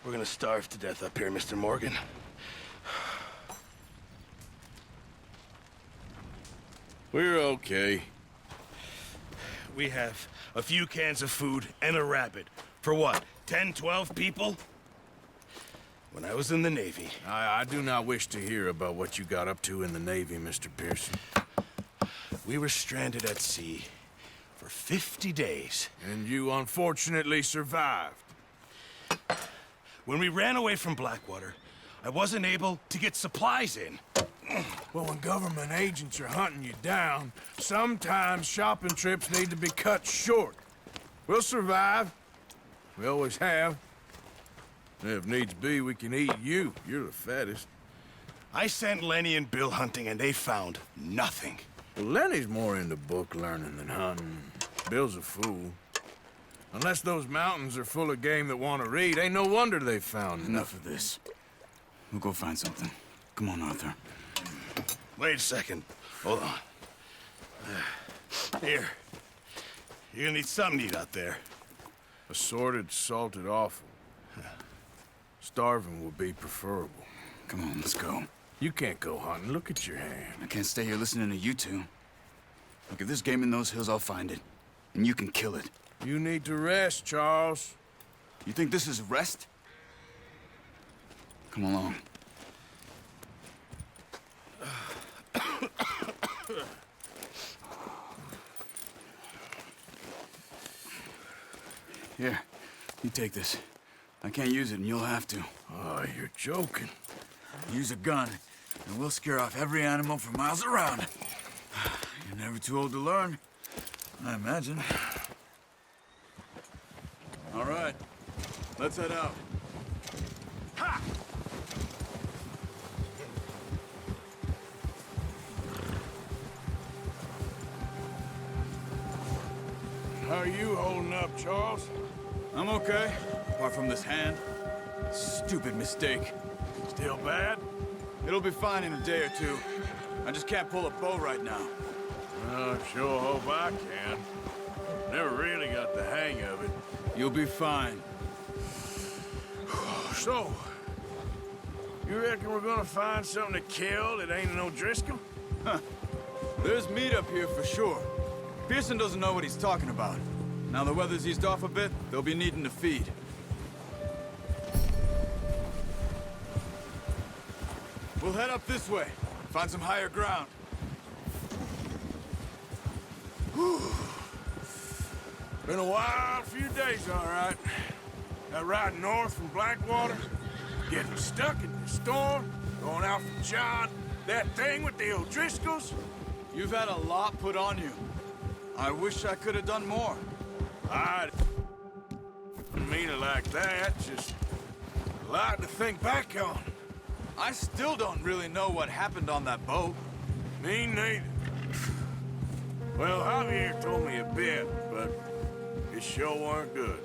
We're gonna starve to death up here, Mr. Morgan. We're okay. We have a few cans of food and a rabbit. For what, 10, 12 people? When I was in the Navy... I do not wish to hear about what you got up to in the Navy, Mr. Pearson. We were stranded at sea for 50 days. And you unfortunately survived. When we ran away from Blackwater, I wasn't able to get supplies in. Well, when government agents are hunting you down, sometimes shopping trips need to be cut short. We'll survive. We always have. And if needs be, we can eat you. You're the fattest. I sent Lenny and Bill hunting, and they found nothing. Well, Lenny's more into book learning than hunting. Bill's a fool. Unless those mountains are full of game that want to read, ain't no wonder they found Enough of this. We'll go find something. Come on, Arthur. Wait a second. Hold on. Here. You're gonna need something to eat out there. Assorted, salted offal. Starving will be preferable. Come on, let's go. You can't go hunting. Look at your hand. I can't stay here listening to you two. Look, if there's game in those hills, I'll find it. And you can kill it. You need to rest, Charles. You think this is rest? Come along. Here, you take this. I can't use it, and you'll have to. Oh, you're joking. Use a gun, and we'll scare off every animal for miles around. You're never too old to learn, I imagine. All right, let's head out. Ha! How are you holding up, Charles? I'm okay, apart from this hand. Stupid mistake. Still bad? It'll be fine in a day or two. I just can't pull a bow right now. I sure hope I can. Never really got the hang of it. You'll be fine. So, you reckon we're gonna find something to kill that ain't no Driscoll? Huh. There's meat up here for sure. Pearson doesn't know what he's talking about. Now the weather's eased off a bit, they'll be needing to feed. We'll head up this way, find some higher ground. Whew. Been a wild few days, all right. That ride north from Blackwater, getting stuck in the storm, going out from John, that thing with the O'Driscolls. You've had a lot put on you. I wish I could have done more. I didn't mean it like that, just a lot to think back on. I still don't really know what happened on that boat. Me neither. Well, Javier told me a bit, but it sure weren't good.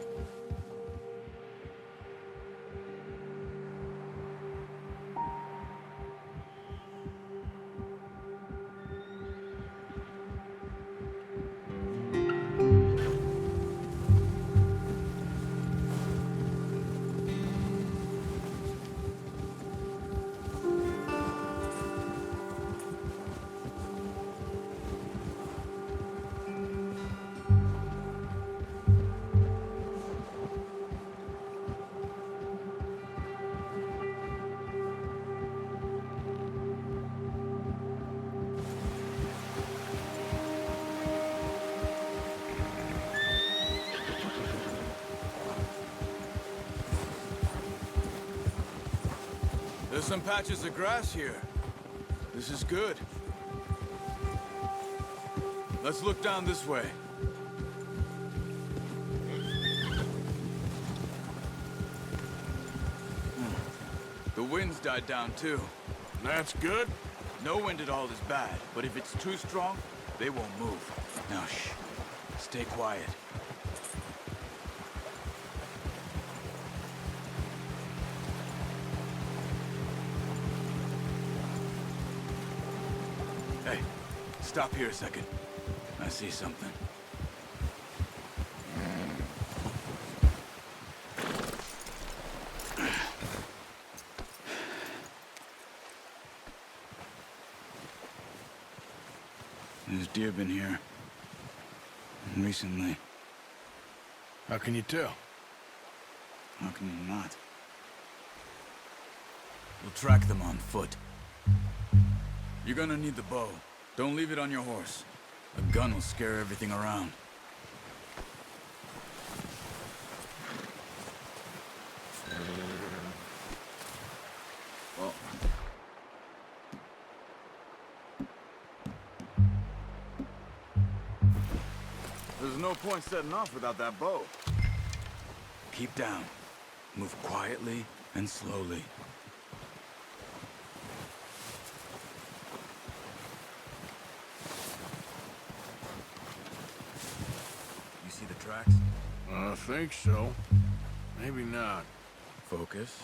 There's some patches of grass here. This is good. Let's look down this way. The wind's died down too. That's good. No wind at all is bad, but if it's too strong, they won't move. Now shh. Stay quiet. Hey, stop here a second. I see something. There's deer been here. Recently. How can you tell? How can you not? We'll track them on foot. You're gonna need the bow. Don't leave it on your horse. A gun will scare everything around. There's no point setting off without that bow. Keep down. Move quietly and slowly. You see the tracks? I think so. Maybe not. Focus.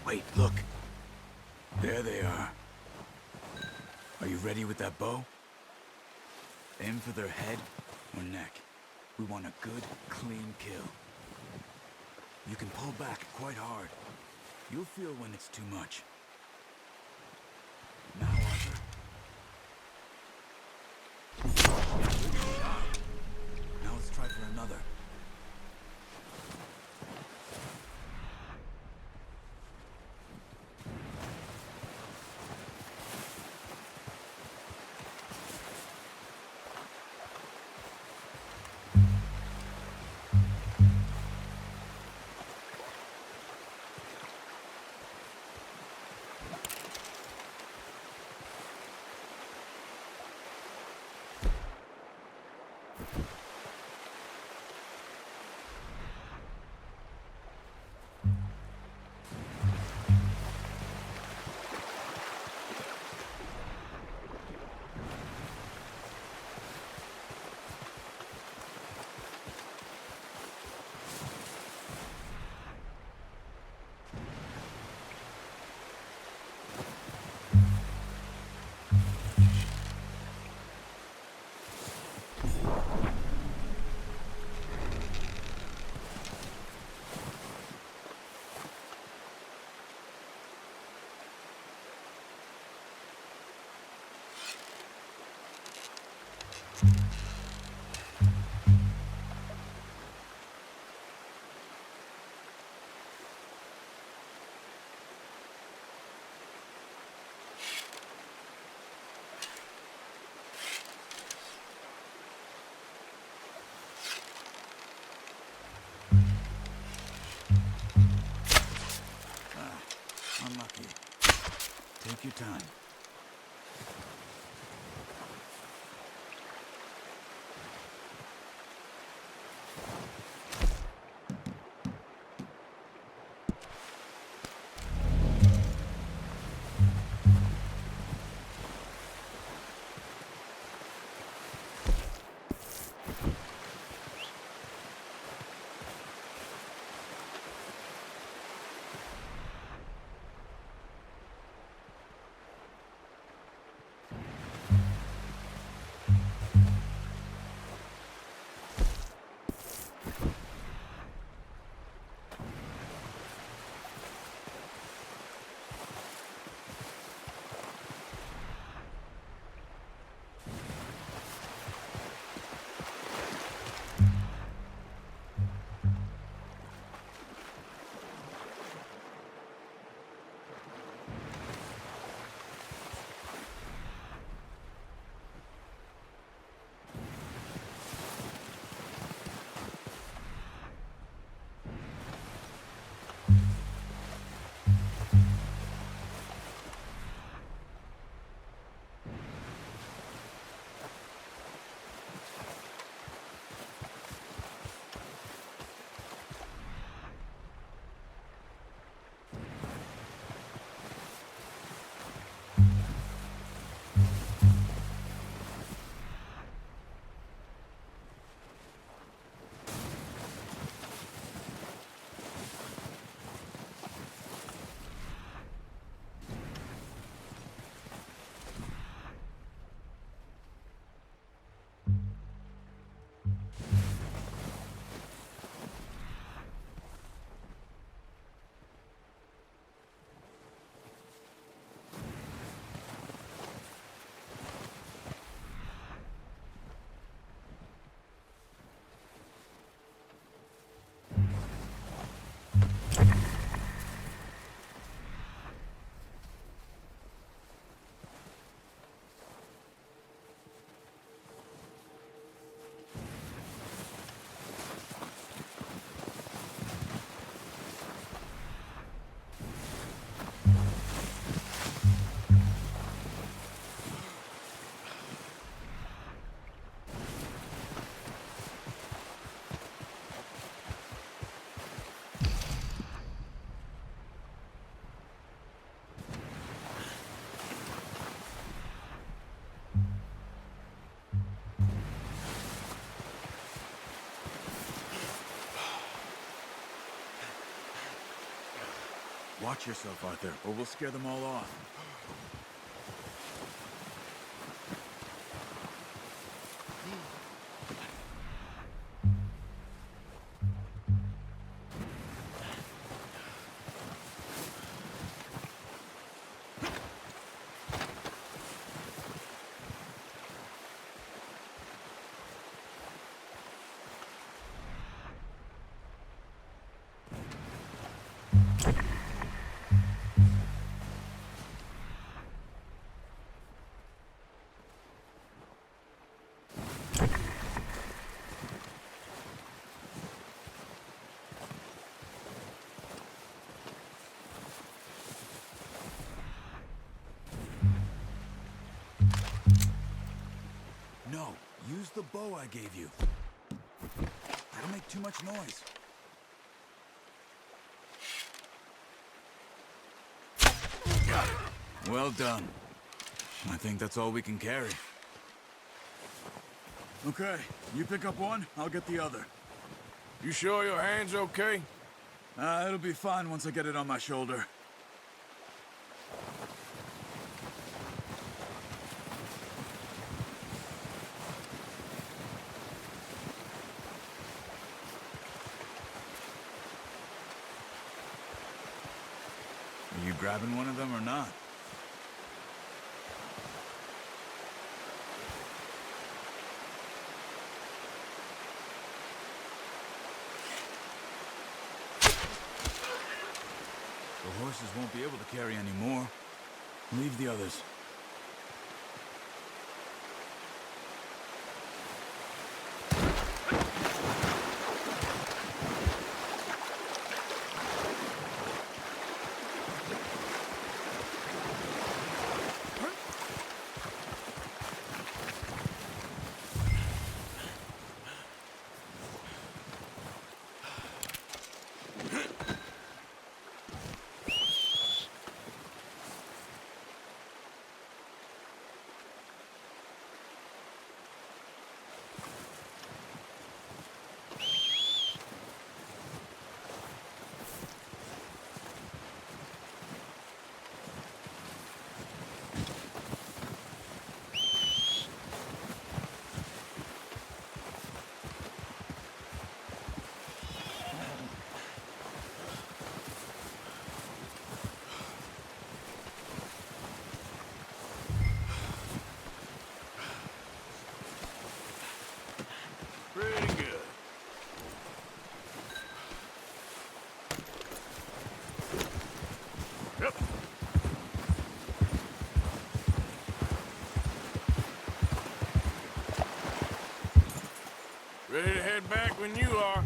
Wait, look. There they are. Are you ready with that bow? Aim for their head or neck. We want a good, clean kill. You can pull back quite hard. You'll feel when it's too much. Now, Arthur. Now let's try for another. Unlucky. Take your time. Watch yourself, Arthur, or we'll scare them all off. No, use the bow I gave you. That'll make too much noise. Got it. Well done. I think that's all we can carry. Okay, you pick up one, I'll get the other. You sure your hand's okay? It'll be fine once I get it on my shoulder. Are you grabbing one of them or not? The horses won't be able to carry any more. Leave the others. Pretty good. Yep. Ready to head back when you are.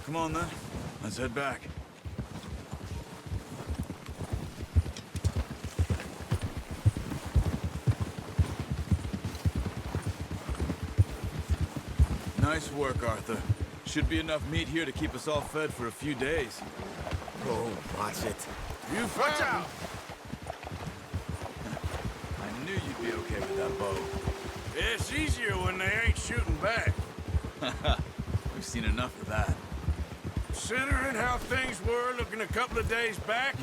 Come on then, let's head back. Nice work, Arthur. Should be enough meat here to keep us all fed for a few days. Oh, watch it. You watch out! I knew you'd be okay with that bow. It's easier when they ain't shooting back. We've seen enough of that. Considering how things were looking a couple of days back,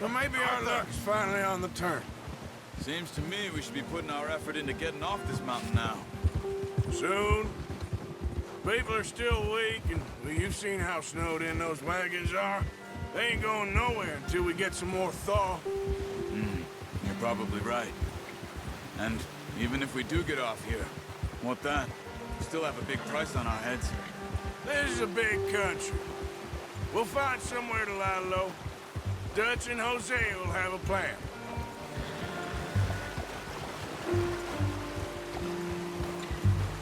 well, maybe our luck's finally on the turn. Seems to me we should be putting our effort into getting off this mountain now. Soon. People are still weak, and well, you've seen how snowed in those wagons are. They ain't going nowhere until we get some more thaw. You're probably right. And even if we do get off here, what then? We still have a big price on our heads. This is a big country. We'll find somewhere to lie low. Dutch and Jose will have a plan.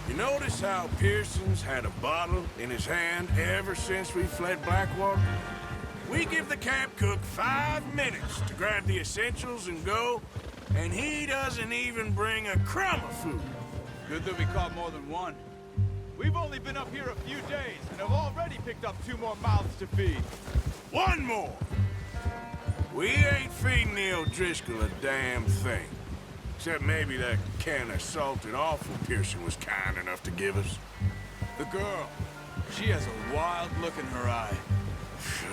You notice how Pearson's had a bottle in his hand ever since we fled Blackwater? We give the camp cook 5 minutes to grab the essentials and go, and he doesn't even bring a crumb of food. Good that we caught more than one. We've only been up here a few days and have already picked up 2 more mouths to feed. One more! We ain't feeding the O'Driscoll a damn thing. Except maybe that can of salted offal Pearson was kind enough to give us. The girl. She has a wild look in her eye.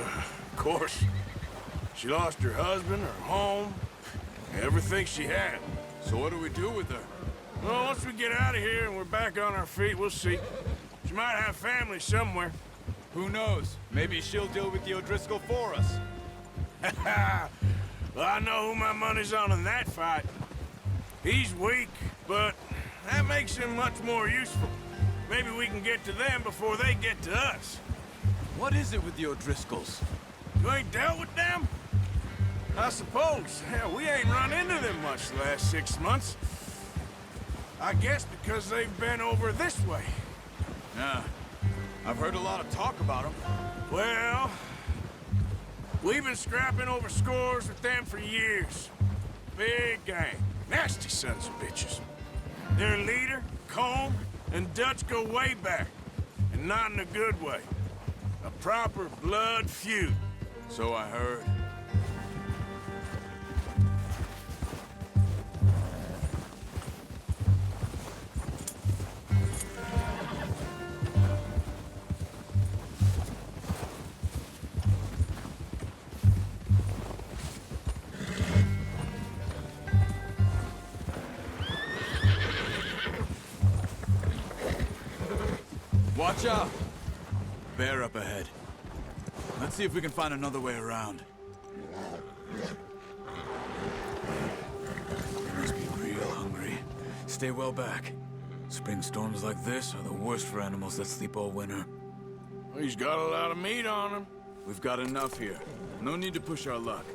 Of course. She lost her husband, her home, everything she had. So what do we do with her? Well, once we get out of here and we're back on our feet, we'll see. She might have family somewhere. Who knows? Maybe she'll deal with the O'Driscoll for us. Well, I know who my money's on in that fight. He's weak, but that makes him much more useful. Maybe we can get to them before they get to us. What is it with the O'Driscolls? You ain't dealt with them? I suppose. Hell, we ain't run into them much the last 6 months. I guess because they've been over this way. Yeah. I've heard a lot of talk about them. Well, we've been scrapping over scores with them for years. Big gang. Nasty sons of bitches. Their leader, Combe, and Dutch go way back. And not in a good way. A proper blood feud. So I heard. Watch out! Bear up ahead. Let's see if we can find another way around. Must be real hungry. Stay well back. Spring storms like this are the worst for animals that sleep all winter. He's got a lot of meat on him. We've got enough here. No need to push our luck.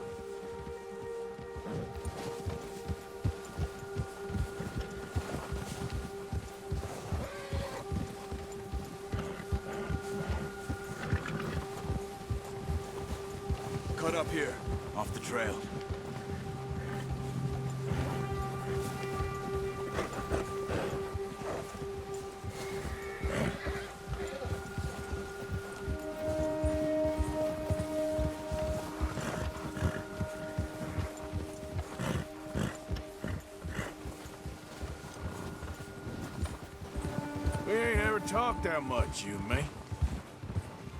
Cut up here, off the trail. We ain't ever talked that much, you and me.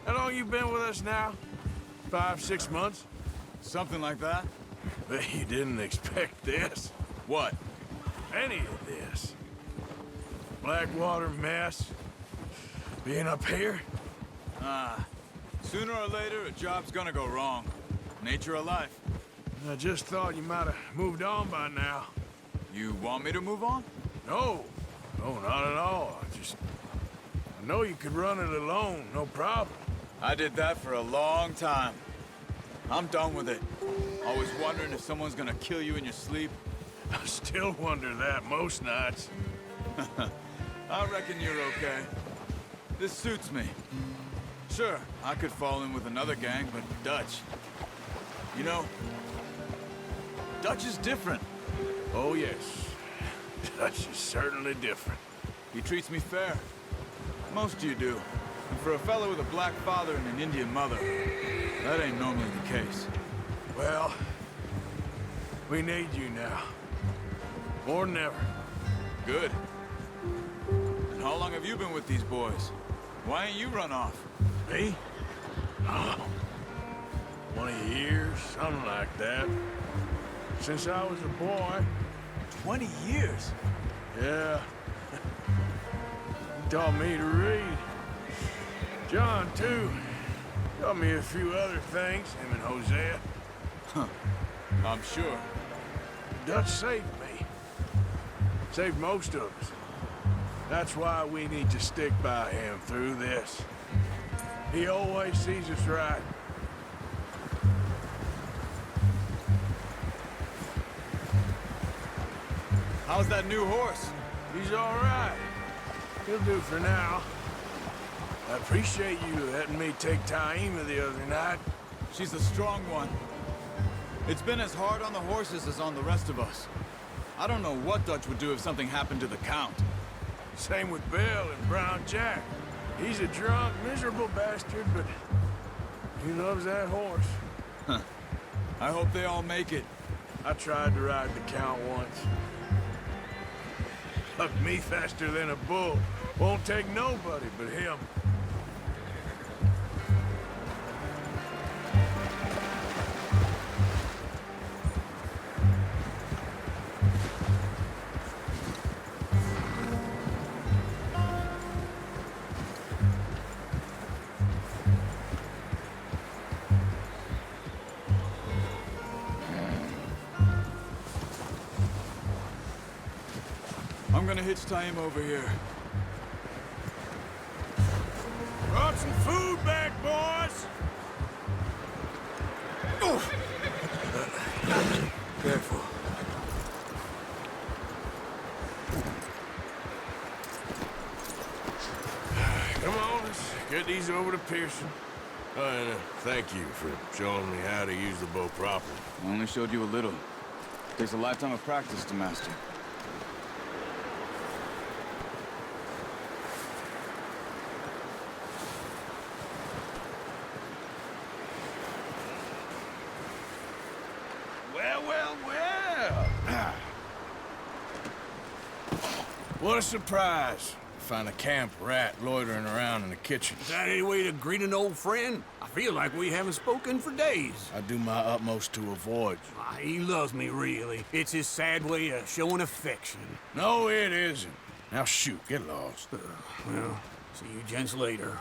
How long you been with us now? 5, 6 months? Something like that? Bet you didn't expect this. What? Any of this. Blackwater mess. Being up here? Sooner or later, a job's gonna go wrong. Nature of life. I just thought you might have moved on by now. You want me to move on? No. No, not at all. I know you could run it alone, no problem. I did that for a long time. I'm done with it. Always wondering if someone's gonna kill you in your sleep. I still wonder that most nights. I reckon you're okay. This suits me. Sure, I could fall in with another gang, but Dutch... You know, Dutch is different. Oh, yes. Dutch is certainly different. He treats me fair. Most of you do. And for a fellow with a black father and an Indian mother, that ain't normally the case. Well, we need you now. More than ever. Good. And how long have you been with these boys? Why ain't you run off? Me? Oh, 20 years, something like that. Since I was a boy. 20 years? Yeah. He taught me to read. John, too. Taught me a few other things, him and Hosea. I'm sure. Dutch saved me. Saved most of us. That's why we need to stick by him through this. He always sees us right. How's that new horse? He's all right. He'll do for now. I appreciate you letting me take Taima the other night. She's a strong one. It's been as hard on the horses as on the rest of us. I don't know what Dutch would do if something happened to the Count. Same with Bill and Brown Jack. He's a drunk, miserable bastard, but he loves that horse. I hope they all make it. I tried to ride the Count once. Buck me faster than a bull. Won't take nobody but him. I'm gonna hitch tie him over here. Brought some food back, boys! Careful. Come on, let's get these over to Pearson. And thank you for showing me how to use the bow properly. I only showed you a little. Takes a lifetime of practice to master. Well, well, well. What a surprise. Find a camp rat loitering around in the kitchen. Is that any way to greet an old friend? I feel like we haven't spoken for days. I do my utmost to avoid you. He loves me, really. It's his sad way of showing affection. No, it isn't. Now shoot, get lost. Well, see you gents later.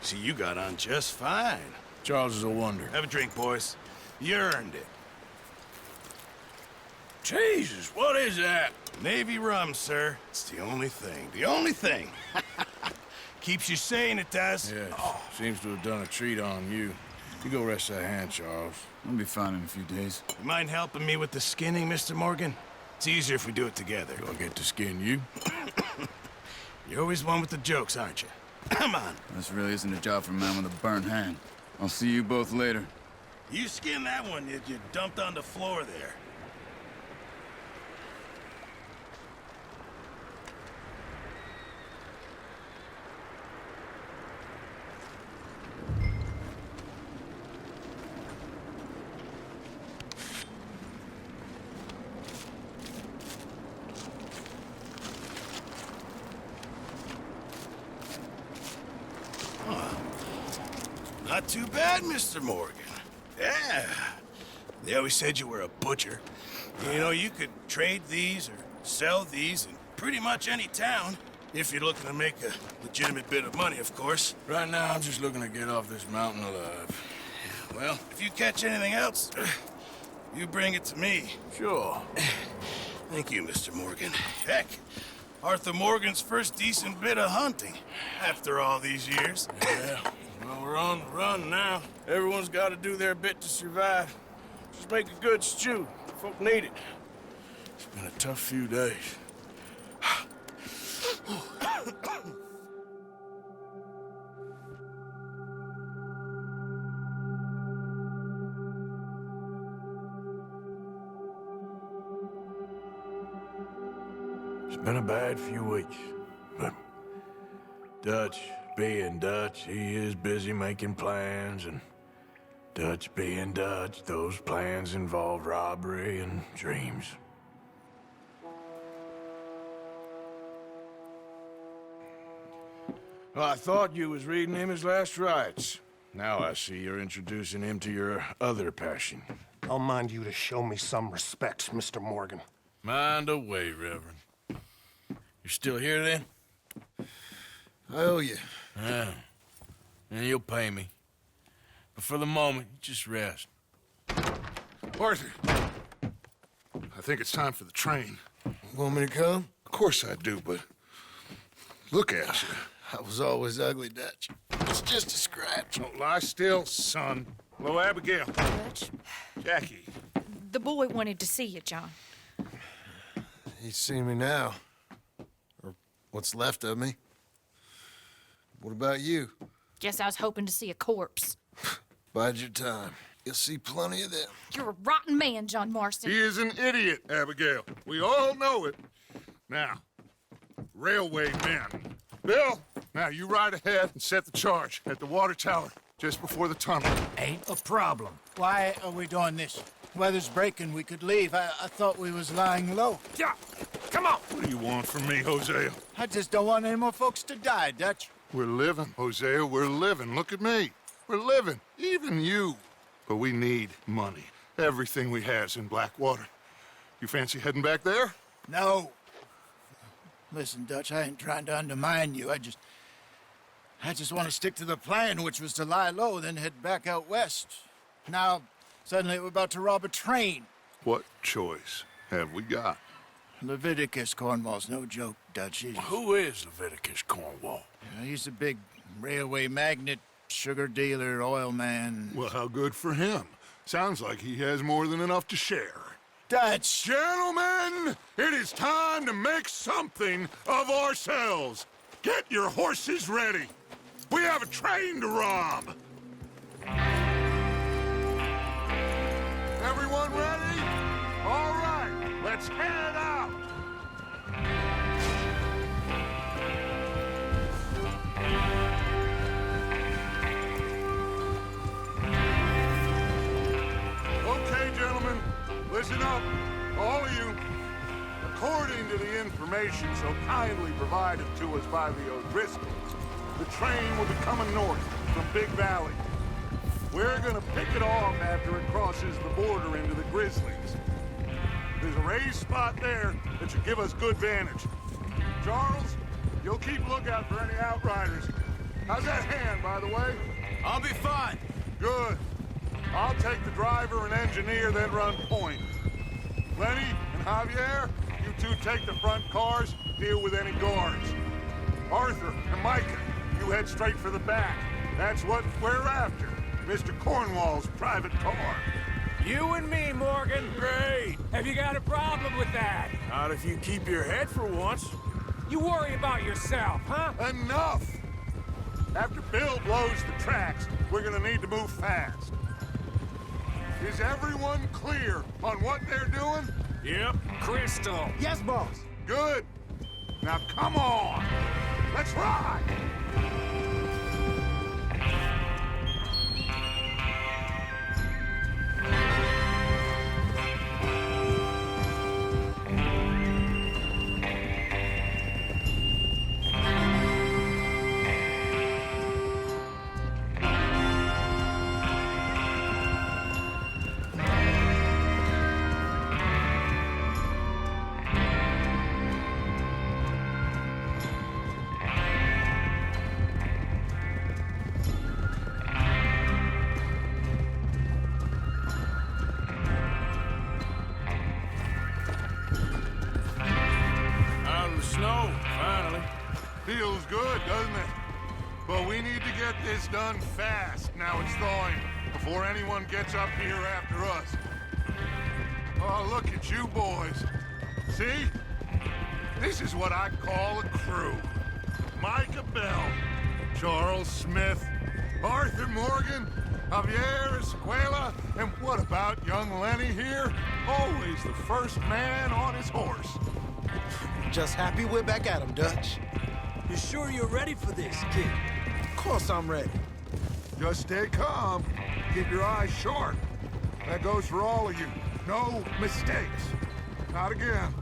See, you got on just fine. Charles is a wonder. Have a drink, boys. You earned it. Jesus, what is that? Navy rum, sir. It's the only thing. The only thing. Keeps you sane, it does. Yes, seems to have done a treat on you. You go rest that hand, Charles. I'll be fine in a few days. You mind helping me with the skinning, Mr. Morgan? It's easier if we do it together. Do I get to skin you? You're always one with the jokes, aren't you? Come on. This really isn't a job for a man with a burnt hand. I'll see you both later. You skin that one that you dumped on the floor there. Not too bad, Mr. Morgan. Yeah. They always said you were a butcher. You know, you could trade these or sell these in pretty much any town, if you're looking to make a legitimate bit of money, of course. Right now, I'm just looking to get off this mountain alive. Well, if you catch anything else, you bring it to me. Sure. Thank you, Mr. Morgan. Heck, Arthur Morgan's first decent bit of hunting, after all these years. Yeah. Well, we're on the run now. Everyone's got to do their bit to survive. Just make a good stew. Folk need it. It's been a tough few days. It's been a bad few weeks, but Dutch being Dutch, he is busy making plans, and Dutch being Dutch, those plans involve robbery and dreams. Well, I thought you was reading him his last rites. Now I see you're introducing him to your other passion. I'll mind you to show me some respect, Mr. Morgan. Mind away, Reverend. You're still here, then? I owe you. Yeah. And you'll pay me. But for the moment, just rest. Arthur, I think it's time for the train. Want me to come? Of course I do, but look at you. I was always ugly, Dutch. It's just a scratch. Don't lie still, son. Hello, Abigail. Dutch, Jackie. the boy wanted to see you, John. He's seen me now. Or what's left of me. What about you? Guess I was hoping to see a corpse. Bide your time. You'll see plenty of them. You're a rotten man, John Marston. He is an idiot, Abigail. We all know it. Now, railway men. Bill, now you ride ahead and set the charge at the water tower just before the tunnel. Ain't a problem. Why are we doing this? Weather's breaking. We could leave. I thought we was lying low. Yeah. Come on! What do you want from me, Hosea? I just don't want any more folks to die, Dutch. We're living, Hosea, we're living. Look at me. We're living, even you. But we need money. Everything we has in Blackwater. You fancy heading back there? No. Listen, Dutch, I ain't trying to undermine you. I just want to stick to the plan, which was to lie low, then head back out west. Now, suddenly we're about to rob a train. What choice have we got? Leviticus Cornwall's no joke, Dutch. Who is Leviticus Cornwall? He's a big railway magnate, sugar dealer, oil man. Well, how good for him. Sounds like he has more than enough to share. Dutch! Gentlemen, it is time to make something of ourselves. Get your horses ready. We have a train to rob. Everyone ready? All right, let's head out. Okay, gentlemen, listen up, all of you. According to the information so kindly provided to us by the O'Driscolls, the train will be coming north from Big Valley. We're gonna pick it off after it crosses the border into the Grizzlies. There's a raised spot there that should give us good vantage. Charles, you'll keep lookout for any outriders. How's that hand, by the way? I'll be fine. Good. I'll take the driver and engineer, then run point. Lenny and Javier, you two take the front cars, deal with any guards. Arthur and Micah, you head straight for the back. That's what we're after. Mr. Cornwall's private car. You and me, Morgan. Great. Have you got a problem with that? Not if you keep your head for once. You worry about yourself, huh? Enough! After Bill blows the tracks, we're gonna need to move fast. Is everyone clear on what they're doing? Yep. Crystal. Yes, boss. Good. Now come on! Let's ride! Snow, finally. Feels good, doesn't it? But we need to get this done fast, now it's thawing, before anyone gets up here after us. Oh, look at you boys. See? This is what I call a crew. Micah Bell, Charles Smith, Arthur Morgan, Javier Escuela, and what about young Lenny here? Always the first man on his horse. Just happy we're back at him, Dutch. You sure you're ready for this, kid? Of course I'm ready. Just stay calm. Keep your eyes sharp. That goes for all of you. No mistakes. Not again.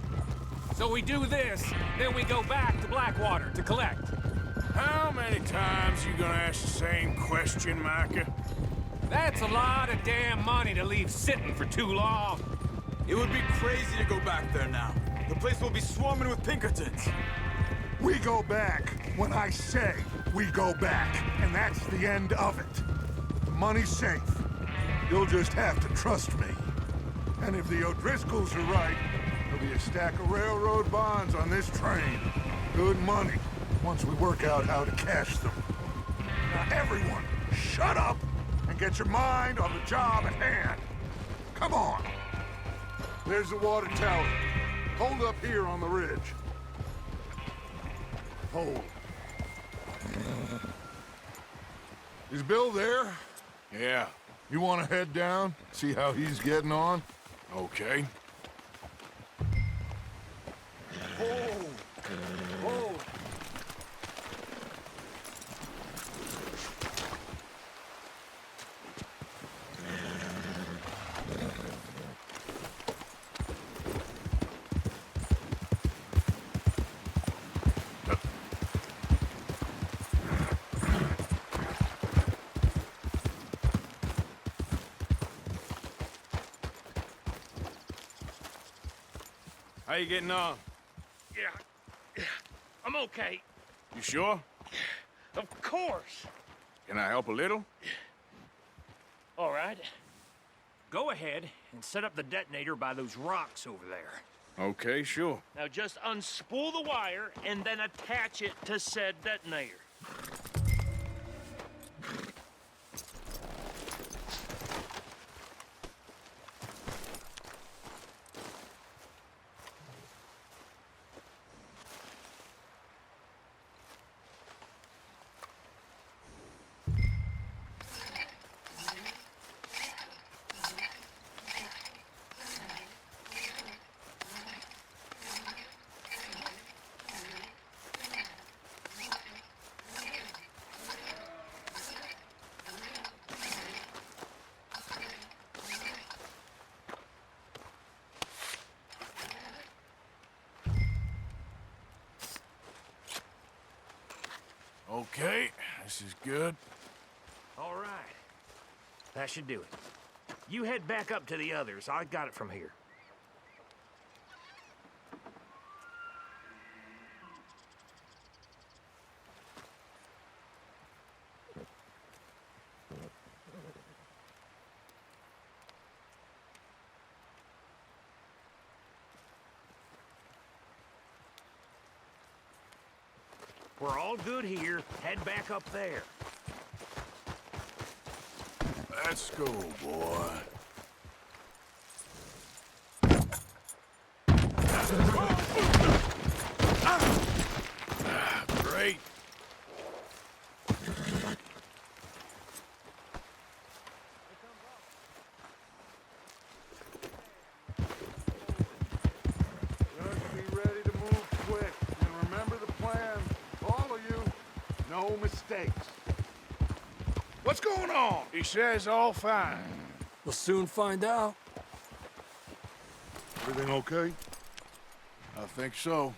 So we do this, then we go back to Blackwater to collect. How many times you gonna ask the same question, Micah? That's a lot of damn money to leave sitting for too long. It would be crazy to go back there now. The place will be swarming with Pinkertons. We go back when I say we go back, and that's the end of it. The money's safe. You'll just have to trust me. And if the O'Driscolls are right, there'll be a stack of railroad bonds on this train. Good money, once we work out how to cash them. Now everyone, shut up and get your mind on the job at hand. Come on. There's the water tower. Hold up here on the ridge. Hold. Is Bill there? Yeah. You want to head down, see how he's getting on? Okay. How you getting on? Yeah, I'm okay. You sure? Of course. Can I help a little? All right. Go ahead and set up the detonator by those rocks over there. Okay, sure. Now just unspool the wire and then attach it to said detonator. Okay, this is good. All right. That should do it. You head back up to the others. I got it from here. We're all good here. Head back up there. Let's go, boy. Great. Just be ready to move quick. And remember the plan. All of you, no mistakes. What's going on? He says all fine. We'll soon find out. Everything okay? I think so.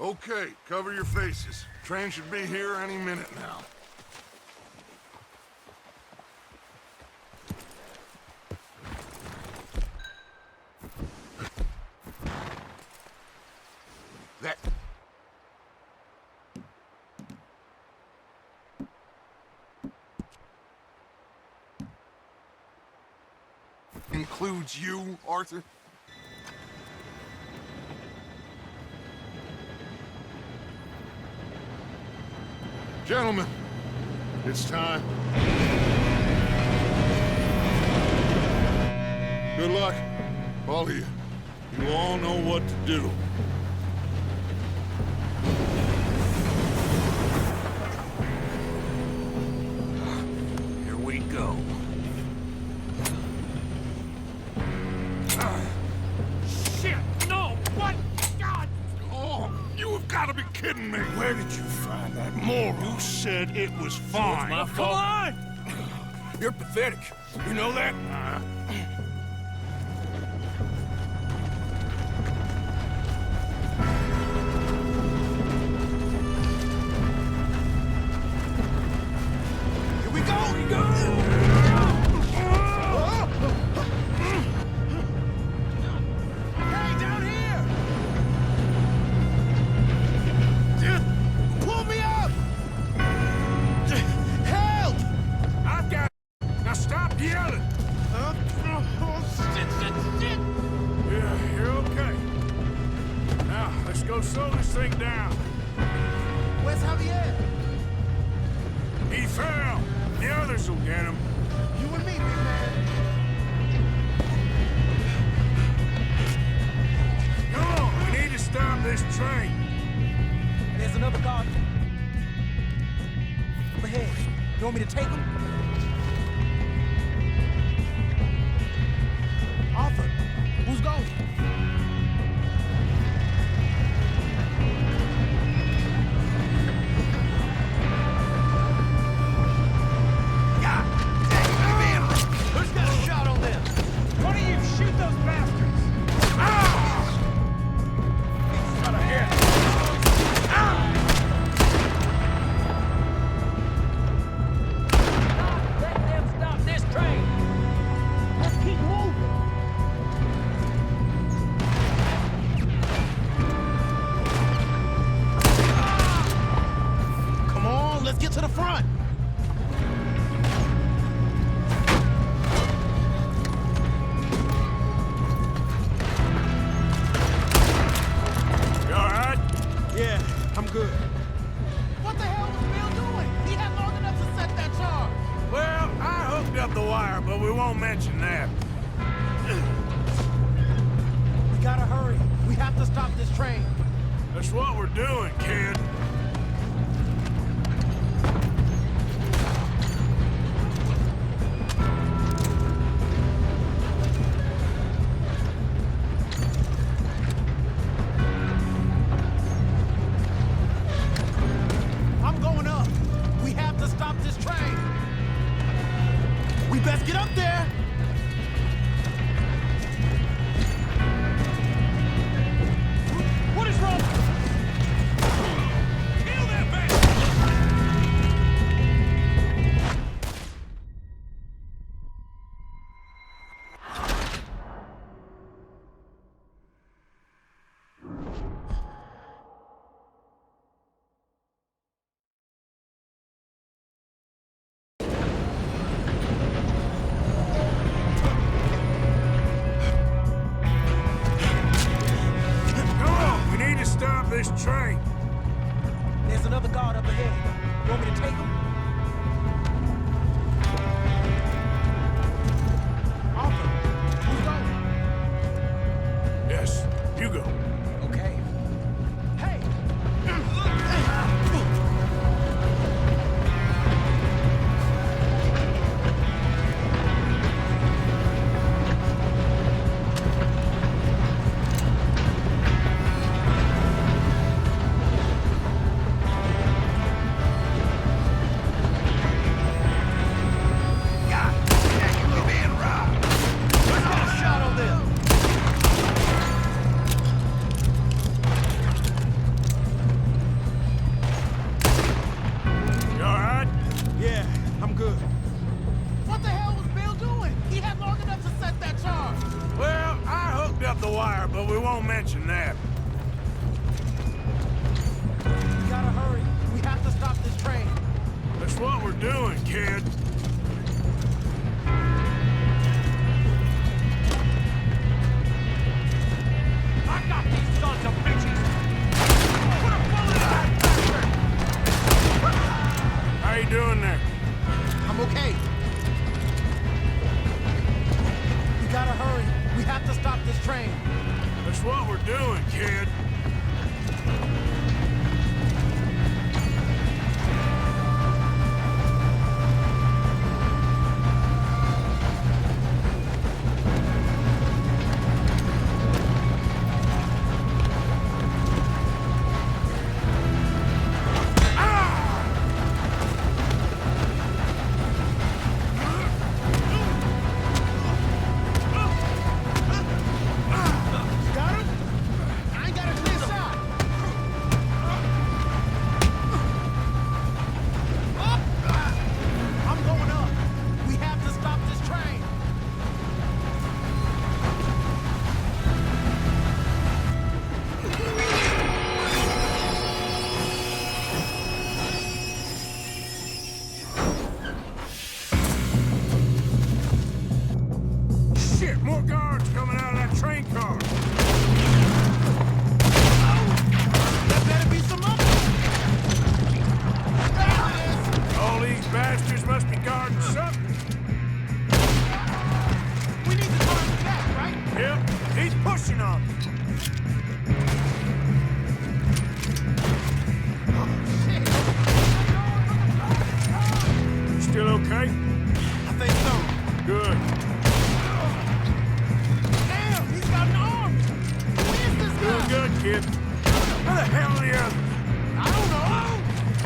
Okay, cover your faces. Train should be here any minute now. That... includes you, Arthur? Gentlemen, it's time. Good luck, all of you. You all know what to do. Here we go. Shit! No! What? God! Oh, you have got to be kidding me. Where did you find that moron? You said it was fine. My Come fault. on! You're pathetic. You know that? Here we go! Here we go! Hey, down here! Pull me up! Help! I've got it. Now stop yelling. Shit! Yeah, you're okay. Now, let's go slow this thing down. Where's Javier? He fell. The others will get him. You and me, big man. Come on, we need to stop this train. There's another guard. Over here. You want me to take him? Arthur, who's going? Who's got a shot on them? One of you shoot those bastards! Got a hit. good. What the hell was Bill doing? He had long enough to set that charge. Well, I hooked up the wire, but we won't mention that. We gotta hurry. We have to stop this train. That's what we're doing, kid. I'm going up. We have to stop this train. We best get up there. What is wrong? Kill that bastard! Come on, we need to stop this train. There's another guard up ahead. You want me to take him? Arthur, who's going? Yes, you go. Okay. Hey! You all right? Yeah, I'm good. What the hell was Bill doing? He had long enough to set that charge. Well, I hooked up the wire, but we won't mention that. We gotta hurry. We have to stop this train. That's what we're doing, kid. I got these sons of bitches! Put a bullet in that bastard! How you doing there? I'm okay. We gotta hurry. We have to stop this train. That's what we're doing, kid. Got him? I ain't got a clear shot. I'm going up. We have to stop this train. Shit, more guards coming out of that train car. There better be some others. All these bastards must be guarding something. We need to turn back, right? Yep, he's pushing on me. Shit. Still okay? I think so. Good. Damn, he's got an army. Who is this Doing guy? good, kid. Where the hell are the others? I don't know.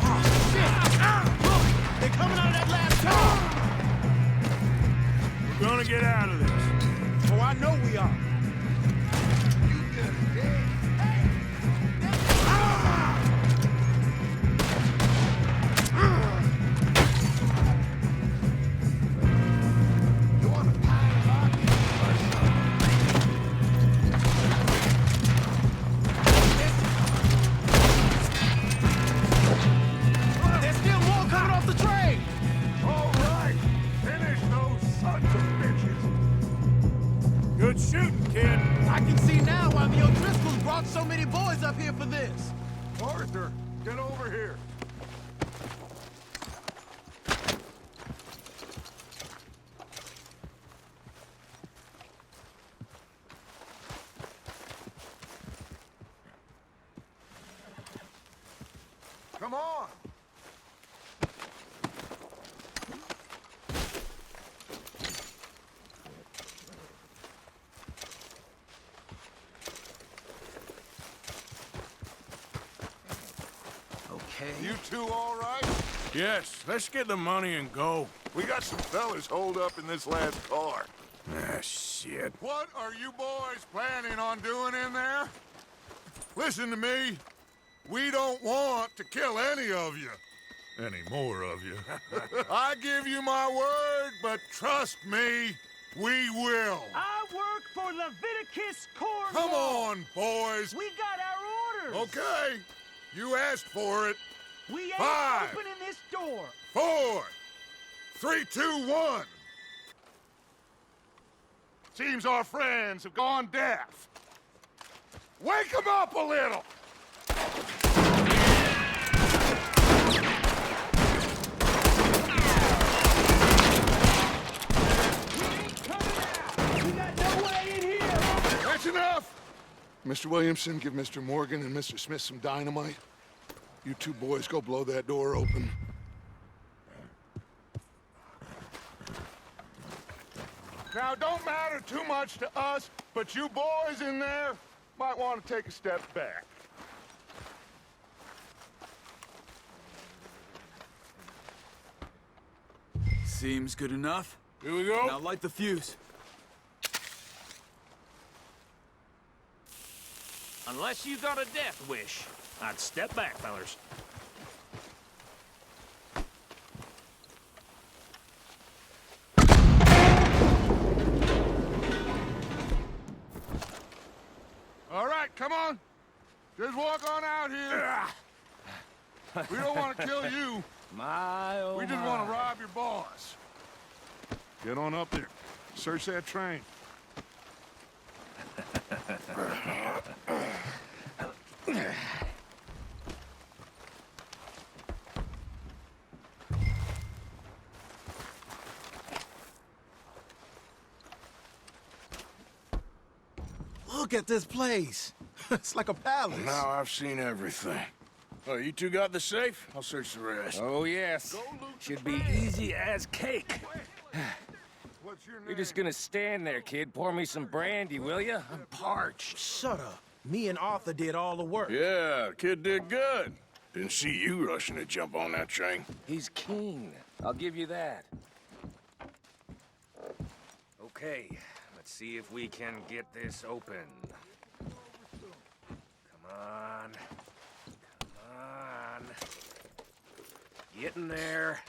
Oh, shit. Look, they're coming out of that last car. We're gonna get out of this. Oh, I know we are. You want to pile There's still more coming off the train. All right, finish those sons of bitches. Good shooting, kid. I can see now why the O'Driscolls brought so many boys up here for this. Arthur, Get over here. Come on. Okay. You two all right? Yes, let's get the money and go. We got some fellas holed up in this last car. Ah, shit. What are you boys planning on doing in there? Listen to me. We don't want to kill any of you. Any more of you. I give you my word, but trust me, we will. I work for Leviticus Cornwall. Come on, boys. We got our orders. Okay. You asked for it. We ain't 5, opening this door. 4, 3, 2, 1. Seems our friends have gone deaf. Wake them up a little. That's enough! Mr. Williamson, give Mr. Morgan and Mr. Smith some dynamite. You two boys go blow that door open. Now, don't matter too much to us, but you boys in there might want to take a step back. Seems good enough. Here we go. Now light the fuse. Unless you got a death wish, I'd step back, fellers. All right, come on. Just walk on out here. We don't want to kill you. My, oh We just want to rob your boss. Get on up there. Search that train. Look at this place. It's like a palace. Now I've seen everything. Oh, you two got the safe? I'll search the rest. Oh, yes. Should be easy as cake. What's your name? You're just gonna stand there, kid. Pour me some brandy, will you? I'm parched. Shut up. Me and Arthur did all the work. Yeah, the kid did good. Didn't see you rushing to jump on that train. He's keen. I'll give you that. Okay, let's see if we can get this open. Come on. Come on. Get in there.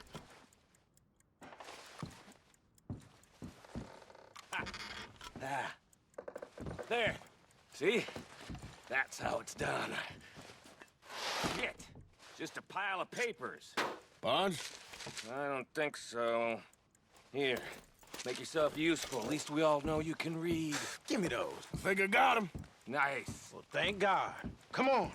Ah. There. See? That's how it's done. Shit. Just a pile of papers. Bonds? I don't think so. Here. Make yourself useful. At least we all know you can read. Give me those. I think I got him. Nice. Well, thank God. Come on.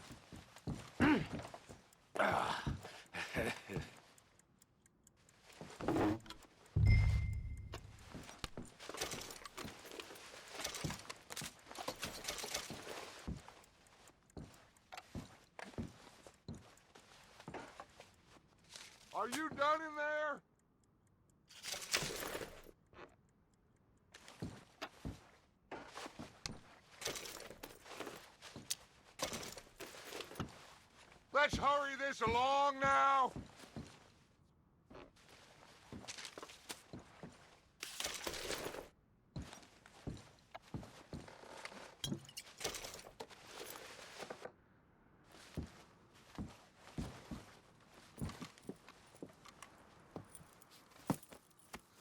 Are you done in there? Let's hurry this along now.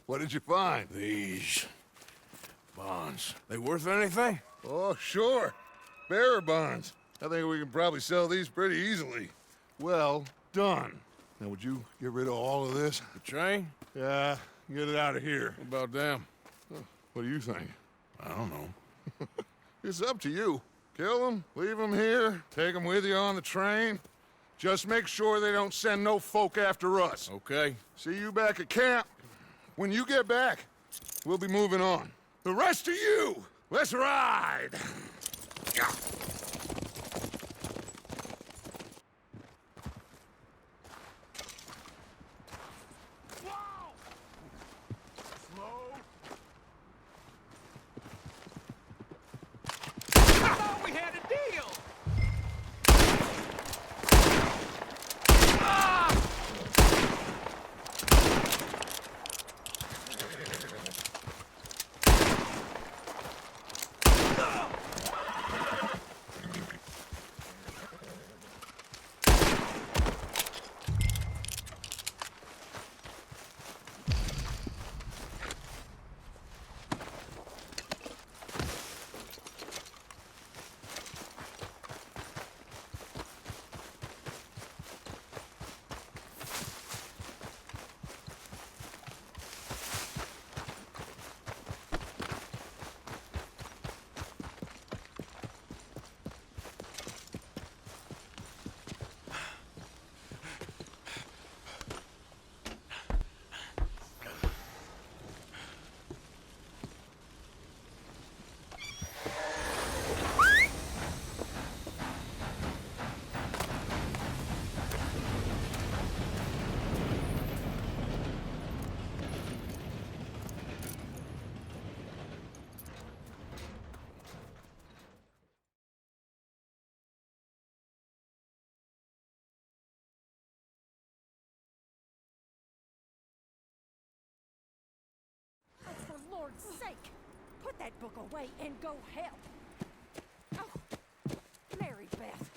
What did you find? These bonds. They worth anything? Oh, sure. Bearer bonds. I think we can probably sell these pretty easily. Well done. Now, would you get rid of all of this? The train? Yeah, get it out of here. What about them? What do you think? I don't know. It's up to you. Kill them, leave them here, take them with you on the train. Just make sure they don't send no folk after us. Okay. See you back at camp. When you get back, we'll be moving on. The rest of you, let's ride! We had a deal! For Lord's sake, put that book away and go help. Oh, Mary Beth.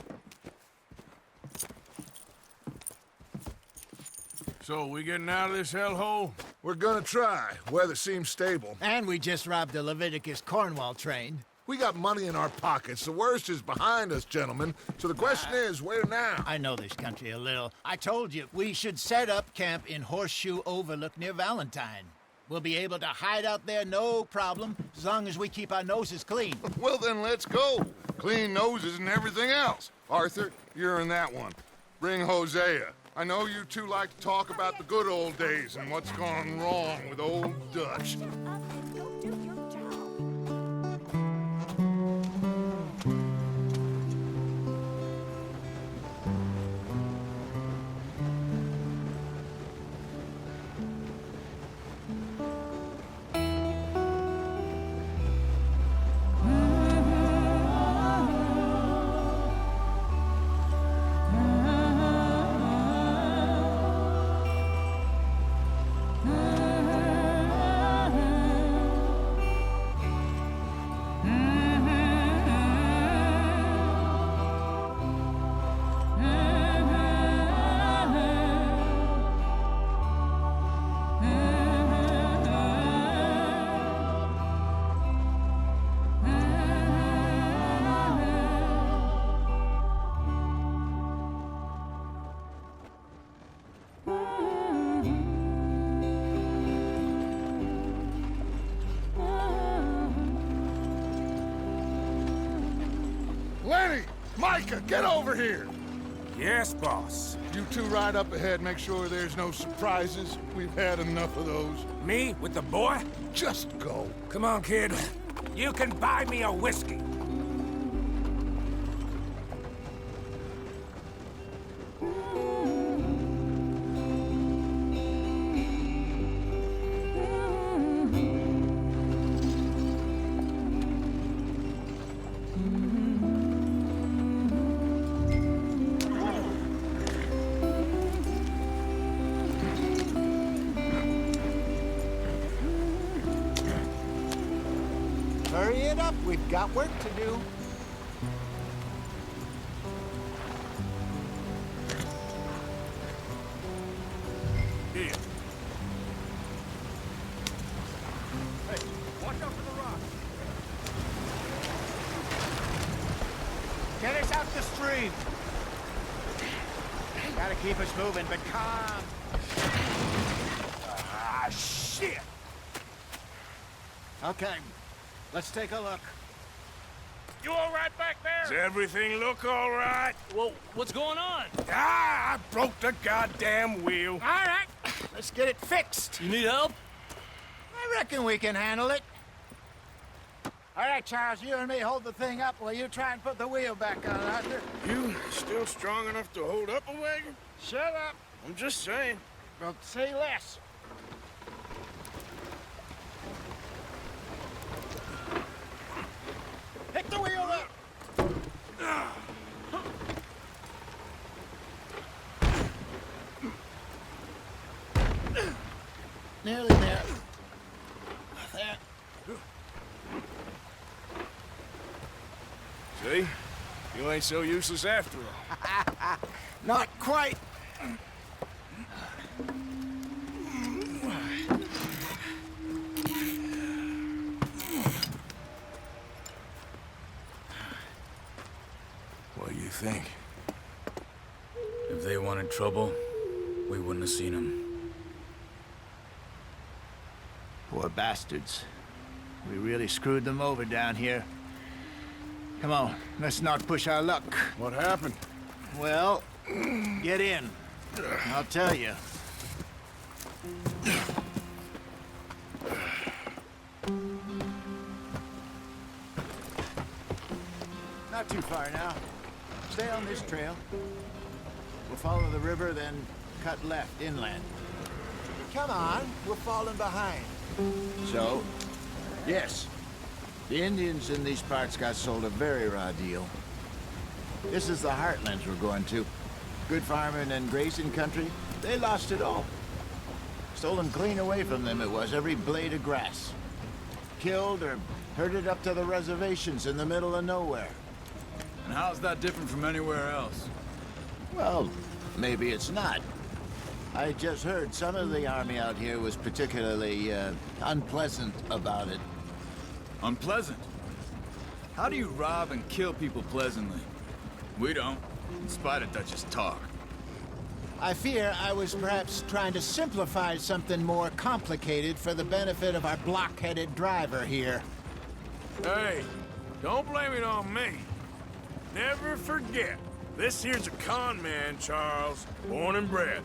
So, we getting out of this hellhole? We're gonna try. Weather seems stable. And we just robbed the Leviticus Cornwall train. We got money in our pockets. The worst is behind us, gentlemen. So the question is, where now? I know this country a little. I told you, we should set up camp in Horseshoe Overlook near Valentine. We'll be able to hide out there no problem, as long as we keep our noses clean. Well, then let's go. Clean noses and everything else. Arthur, you're in that one. Bring Hosea. I know you two like to talk about the good old days and what's gone wrong with old Dutch. Up and go do your job. Lenny! Micah, get over here! Yes, boss. You two ride up ahead, make sure there's no surprises. We've had enough of those. Me? With the boy? Just go. Come on, kid. You can buy me a whiskey. Hurry it up, we've got work to do. Here. Hey, watch out for the rocks. Get us out the stream. Gotta keep us moving, but calm. Ah, shit! Okay, let's take a look. You all right back Does there? everything look all right? Well, what's going on? Ah, I broke the goddamn wheel. All right, let's get it fixed. You need help? I reckon we can handle it. All right, Charles, you and me hold the thing up while you try and put the wheel back on, Arthur. You still strong enough to hold up a wagon? Shut up. I'm just saying. Well, say less. Pick the wheel up. Nearly there. There. See? You ain't so useless after all. Not quite. What do you think? If they wanted trouble, we wouldn't have seen them. Poor bastards. We really screwed them over down here. Come on, let's not push our luck. What happened? Well, get in. I'll tell you. Not too far now. Stay on this trail. We'll follow the river, then cut left inland. Come on, we're falling behind. So, yes, the Indians in these parts got sold a very raw deal. This is the heartlands we're going to. Good farming and grazing country, they lost it all. Stolen clean away from them it was, every blade of grass. Killed or herded up to the reservations in the middle of nowhere. And how's that different from anywhere else? Well, maybe it's not. I just heard some of the army out here was particularly, unpleasant about it. Unpleasant? How do you rob and kill people pleasantly? We don't, in spite of Dutch's talk. I fear I was perhaps trying to simplify something more complicated for the benefit of our block-headed driver here. Hey, don't blame it on me. Never forget, this here's a con man, Charles, born and bred.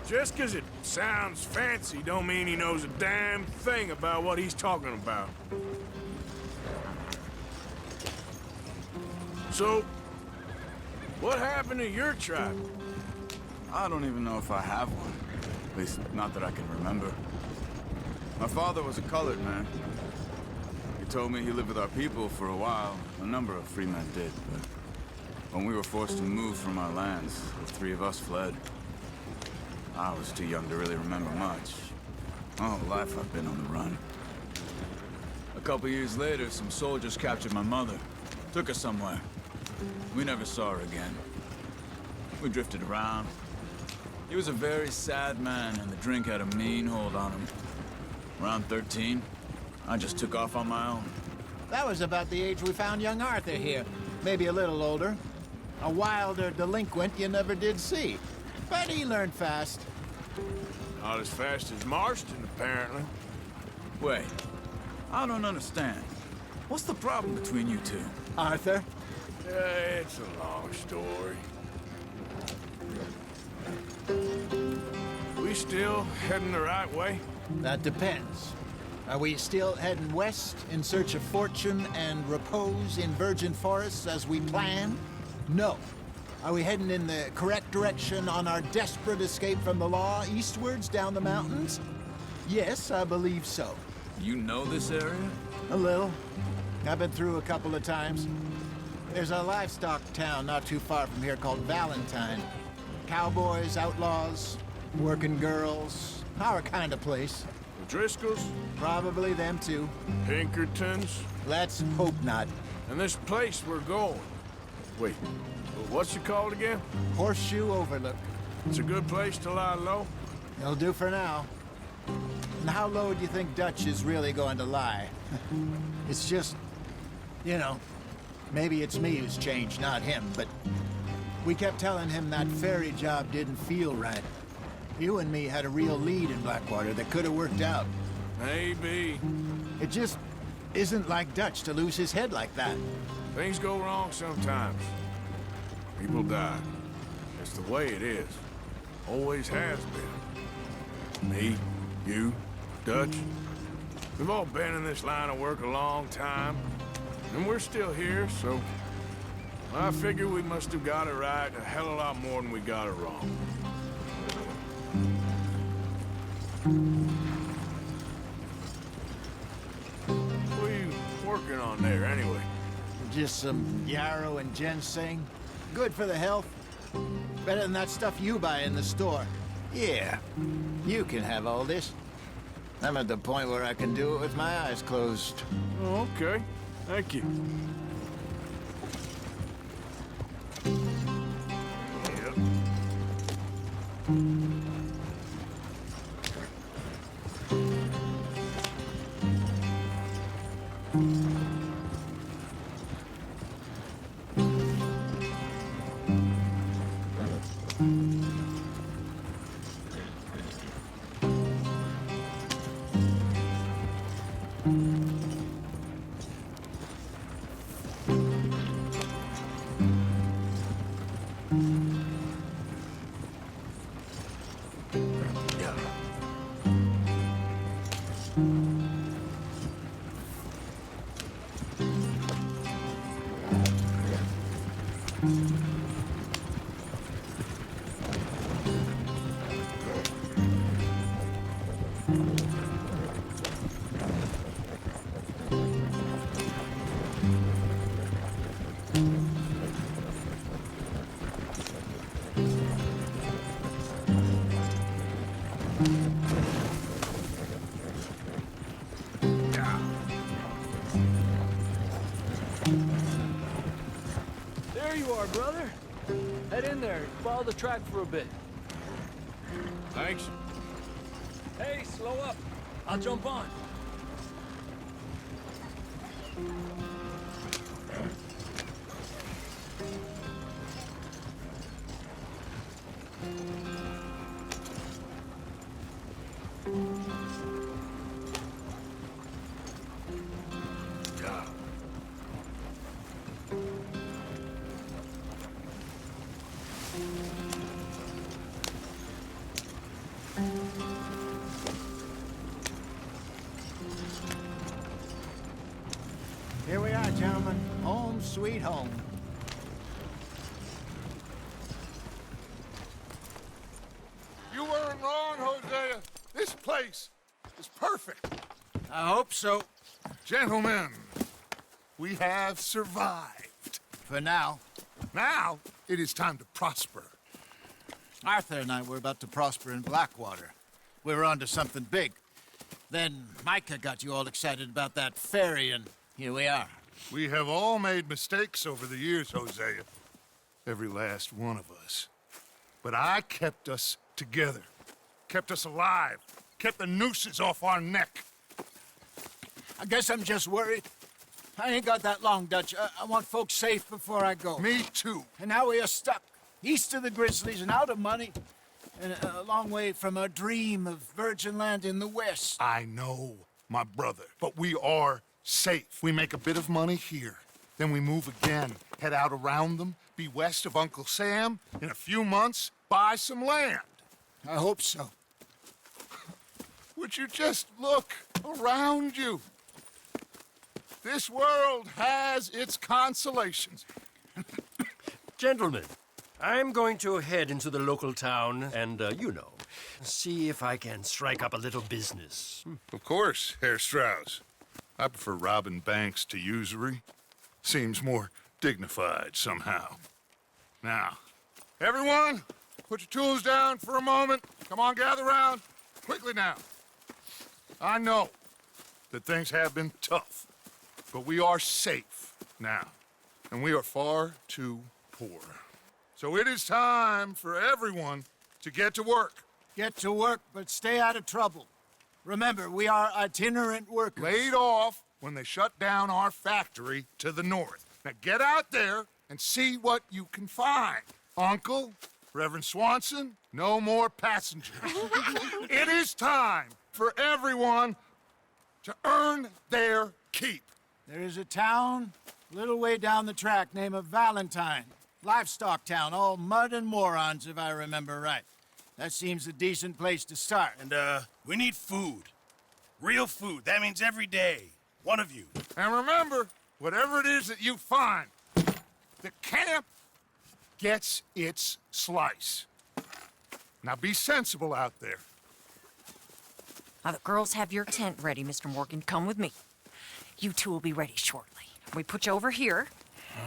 Just 'cause it sounds fancy don't mean he knows a damn thing about what he's talking about. So, what happened to your tribe? I don't even know if I have one. At least, not that I can remember. My father was a colored man. He told me he lived with our people for a while. A number of free men did, but when we were forced to move from our lands, the three of us fled. I was too young to really remember much. My whole life I've been on the run. A couple years later, some soldiers captured my mother. Took her somewhere. We never saw her again. We drifted around. He was a very sad man, and the drink had a mean hold on him. Around 13, I just took off on my own. That was about the age we found young Arthur here. Maybe a little older. A wilder delinquent you never did see. But he learned fast. Not as fast as Marston, apparently. Wait, I don't understand. What's the problem between you two? Arthur? It's a long story. We still heading the right way? That depends. Are we still heading west in search of fortune and repose in virgin forests as we planned? No. Are we heading in the correct direction on our desperate escape from the law eastwards down the mountains? Yes, I believe so. You know this area? A little. I've been through a couple of times. There's a livestock town not too far from here called Valentine. Cowboys, outlaws, working girls, our kind of place. The Driscolls? Probably them too. Pinkertons? Let's hope not. And this place we're going. Wait, what's it called again? Horseshoe Overlook. It's a good place to lie low? It'll do for now. And how low do you think Dutch is really going to lie? It's just, you know, maybe it's me who's changed, not him, but we kept telling him that ferry job didn't feel right. You and me had a real lead in Blackwater that could have worked out. Maybe. It just isn't like Dutch to lose his head like that. Things go wrong sometimes. People die. It's the way it is. Always has been. Me, you, Dutch. We've all been in this line of work a long time. And we're still here, so... I figure we must have got it right a hell of a lot more than we got it wrong. What are you working on there, anyway? Just some yarrow and ginseng. Good for the health. Better than that stuff you buy in the store. Yeah, you can have all this. I'm at the point where I can do it with my eyes closed. Oh, okay. Thank you. There you are, brother. Head in there and follow the track for a bit. Thanks. Hey, slow up. I'll jump on. Here we are, gentlemen. Home sweet home. You weren't wrong, Hosea. This place is perfect. I hope so. Gentlemen, we have survived. For now. Now, it is time to prosper. Arthur and I were about to prosper in Blackwater. We were onto something big. Then Micah got you all excited about that ferry, and here we are. We have all made mistakes over the years, Hosea. Every last one of us. But I kept us together. Kept us alive. Kept the nooses off our neck. I guess I'm just worried. I ain't got that long, Dutch. I want folks safe before I go. Me too. And now we are stuck. East of the Grizzlies and out of money. And a long way from our dream of virgin land in the west. I know, my brother. But we are safe. We make a bit of money here. Then we move again. Head out around them. Be west of Uncle Sam. In a few months, buy some land. I hope so. Would you just look around you? This world has its consolations. Gentlemen, I'm going to head into the local town and, see if I can strike up a little business. Of course, Herr Strauss. I prefer robbing banks to usury. Seems more dignified somehow. Now, everyone, put your tools down for a moment. Come on, gather round. Quickly now. I know that things have been tough, but we are safe now, and we are far too poor. So it is time for everyone to get to work. Get to work, but stay out of trouble. Remember, we are itinerant workers. Laid off when they shut down our factory to the north. Now get out there and see what you can find. Uncle, Reverend Swanson, no more passengers. It is time for everyone to earn their keep. There is a town Little way down the track, name of Valentine. Livestock town, all mud and morons, if I remember right. That seems a decent place to start. And, we need food. Real food. That means every day. One of you. And remember, whatever it is that you find, the camp gets its slice. Now be sensible out there. Now, the girls have your tent ready, Mr. Morgan. Come with me. You two will be ready shortly. We put you over here.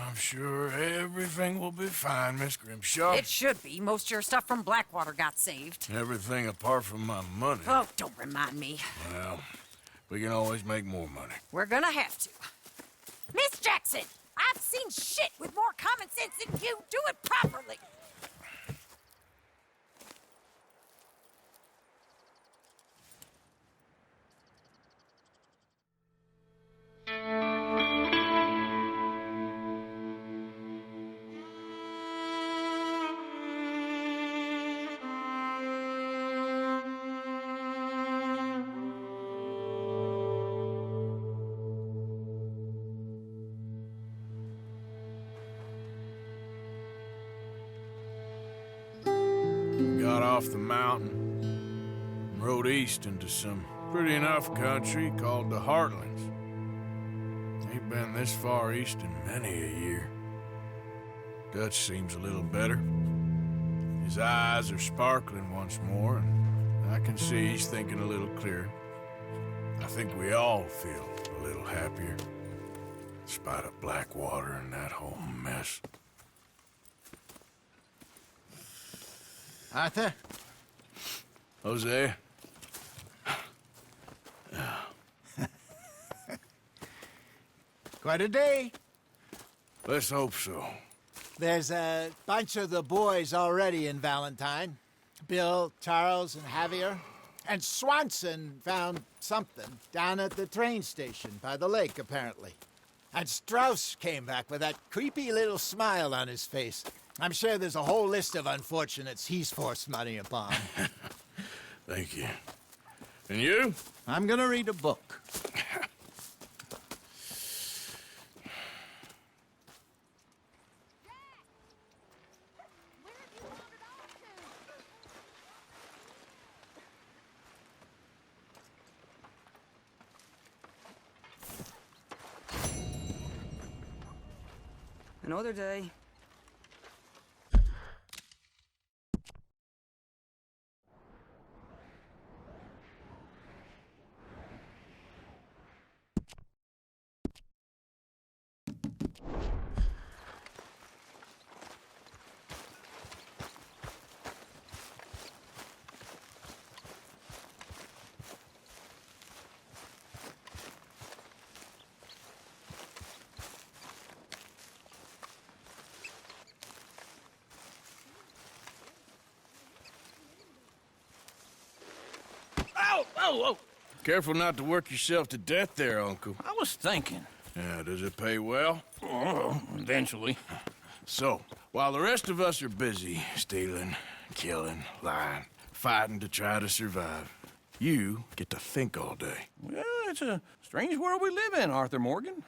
I'm sure everything will be fine, Miss Grimshaw. It should be. Most of your stuff from Blackwater got saved. Everything apart from my money. Oh, don't remind me. Well, we can always make more money. We're gonna have to. Miss Jackson, I've seen shit with more common sense than you. Do it properly. Got off the mountain and rode east into some pretty enough country called the Heartlands. Ain't been this far east in many a year. Dutch seems a little better. His eyes are sparkling once more, and I can see he's thinking a little clearer. I think we all feel a little happier, in spite of Blackwater and that whole mess. Arthur? Jose? Quite a day. Let's hope so. There's a bunch of the boys already in Valentine. Bill, Charles, and Javier. And Swanson found something down at the train station by the lake, apparently. And Strauss came back with that creepy little smile on his face. I'm sure there's a whole list of unfortunates he's forced money upon. Thank you. And you? I'm gonna read a book. Another day. Whoa! Careful not to work yourself to death there, Uncle. I was thinking. Yeah, does it pay well? Oh, eventually. So, while the rest of us are busy stealing, killing, lying, fighting to try to survive, you get to think all day. Well, it's a strange world we live in, Arthur Morgan.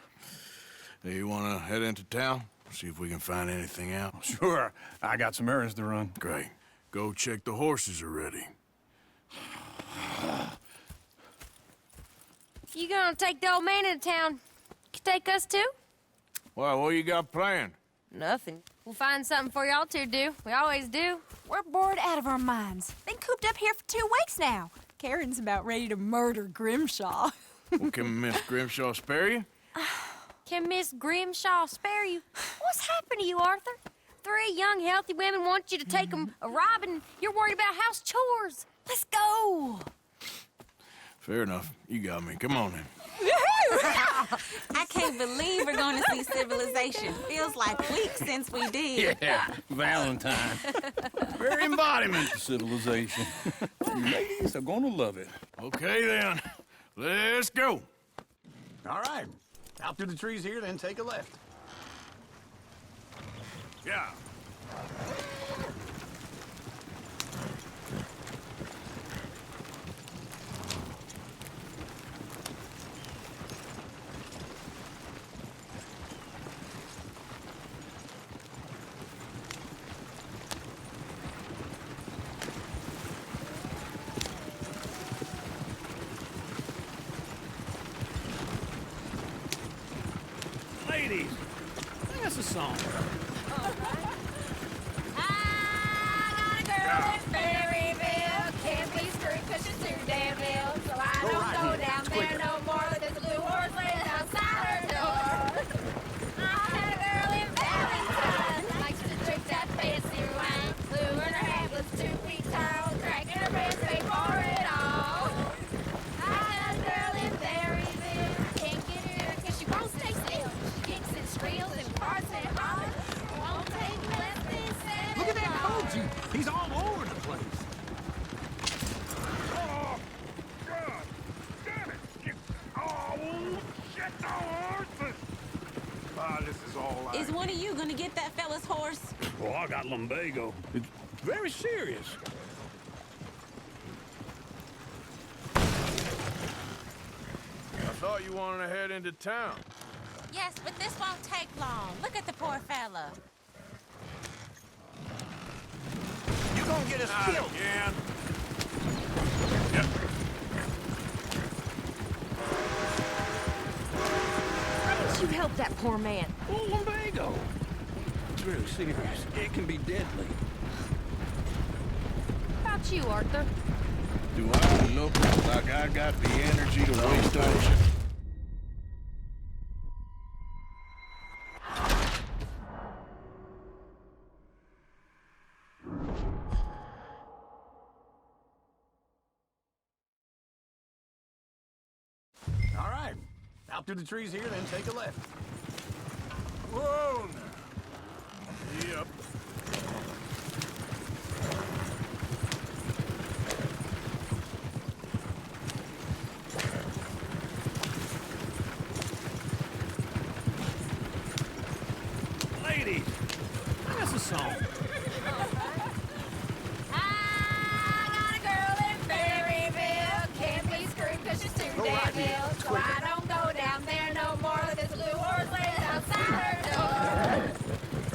Hey, you want to head into town? See if we can find anything out? Sure. I got some errands to run. Great. Go check the horses are ready. You gonna take the old man into town? You take us too? Well, what you got planned? Nothing. We'll find something for y'all to do. We always do. We're bored out of our minds. Been cooped up here for 2 weeks now. Karen's about ready to murder Grimshaw. Well, can Miss Grimshaw spare you? Can Miss Grimshaw spare you? What's happened to you, Arthur? 3 young, healthy women want you to take them a robbing. You're worried about house chores. Let's go. Fair enough. You got me. Come on, then. I can't believe we're going to see civilization. Feels like weeks since we did. Yeah, Valentine. Very embodiment of civilization. You ladies are going to love it. Okay, then. Let's go. All right. Out through the trees here, then take a left. Yeah. song. I got a girl in Berryville. Can't be screwed 'cause she's too damn ill. So I don't go down there no more. There's a blue horse laying outside her door. I had a girl in Valentine. Likes to drink that fancy wine. Blue in her head was 2 feet tall. Cracking her breast, paid for it all. I had a girl in Berryville. Can't get her 'cause she won't stay still. She kicks and squeals and parts and hollers. Won't take less than 7 Look at that Koji. He's all over the place. Oh, God damn it! Oh, shit, the horses! Ah, this is all I... Is one of you gonna get that fella's horse? Oh, I got lumbago. It's very serious. I thought you wanted to head into town. Yes, but this won't take long. Look at the poor fella. You gonna get us killed. Again. Why didn't you help that poor man? Oh, lumbago. It's really serious. It can be deadly. How about you, Arthur? Do I look like I got the energy to waste on you? All right. Out through the trees here, then take a left. Whoa, now. Yep. Ladies, sing us a song. I got a girl in Berryville. Can't be screwed 'cause she's too damn ill. So I don't go down there no more. There's a blue horse laying outside her door.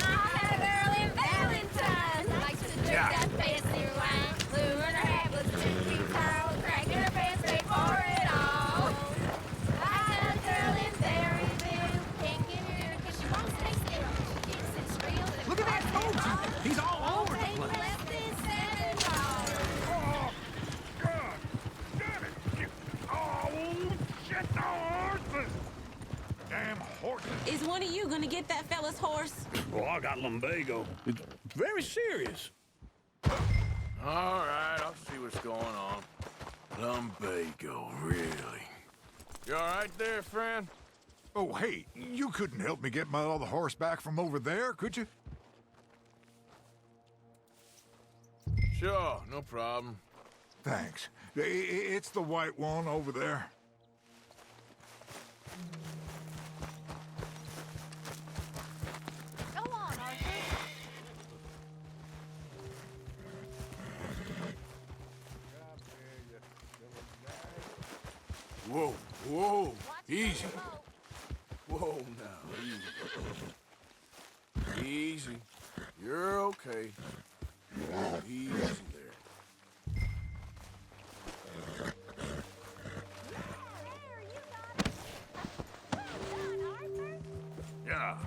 I had a girl in Valentine. Likes to drink that fancy wine. Blue in her head was 2 feet tall. Cracking her pants, paid for it all. I had a girl in Berryville. Can't get her 'cause she won't stay still. She kicks and squeals and Look at that barks and Koji. hollers. He's all over the Won't take place. less than $7. Oh, God damn it! Oh, shit, the horses! Damn horses! Is one of you gonna get that fella's horse? Oh, I got lumbago. It's very serious. All right, I'll see what's going on. Lumbago, really? You all right there, friend? Oh, hey, you couldn't help me get my other horse back from over there, could you? Sure, no problem. Thanks. It's the white one over there. Go on, Arthur. Whoa, whoa, easy. Whoa, now, easy. Easy. You're okay. Easy there. Yeah.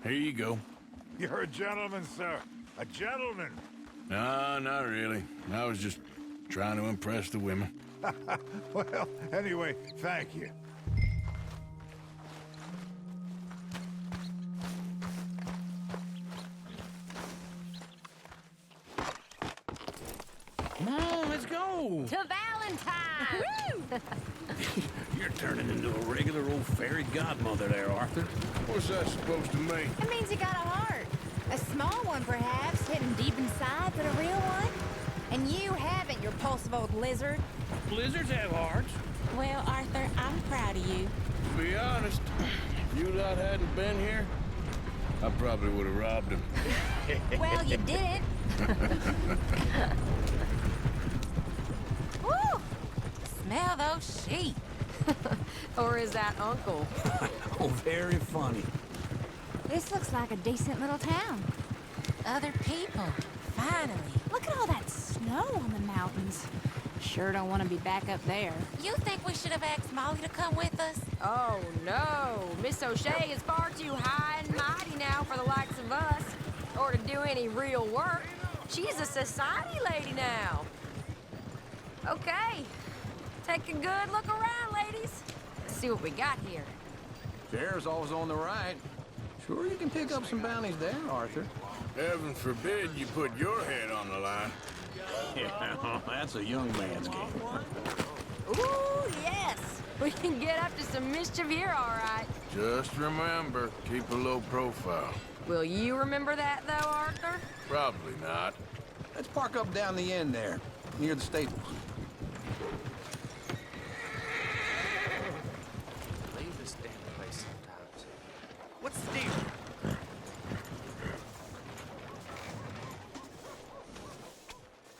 Here you go. You're a gentleman, sir. A gentleman. No, not really. I was just trying to impress the women. Well, anyway, thank you. Come on, let's go. To Valentine! You're turning into a regular old fairy godmother there, Arthur. What's that supposed to mean? It means you got a heart. A small one, perhaps, hidden deep inside, but a real one. And you haven't, you repulsive old lizard. Blizzards have hearts. Well, Arthur, I'm proud of you. To be honest, if you lot hadn't been here, I probably would have robbed him. Well, you didn't. Woo! Smell those sheep. Or is that Uncle? Oh, very funny. This looks like a decent little town. Other people, finally. Look at all that snow on the mountains. Sure don't want to be back up there. You think we should have asked Molly to come with us? Oh, no. Miss O'Shea is far too high and mighty now for the likes of us. Or to do any real work. She's a society lady now. Okay. Take a good look around, ladies. Let's see what we got here. Chair's always on the right. Sure you can pick up some bounties there, Arthur. Heaven forbid you put your head on the line. Yeah, that's a young man's game. Ooh, yes. We can get up to some mischief here, all right. Just remember, keep a low profile. Will you remember that, though, Arthur? Probably not. Let's park up down the end there, near the stables. Leave this damn place sometimes. What's the deal?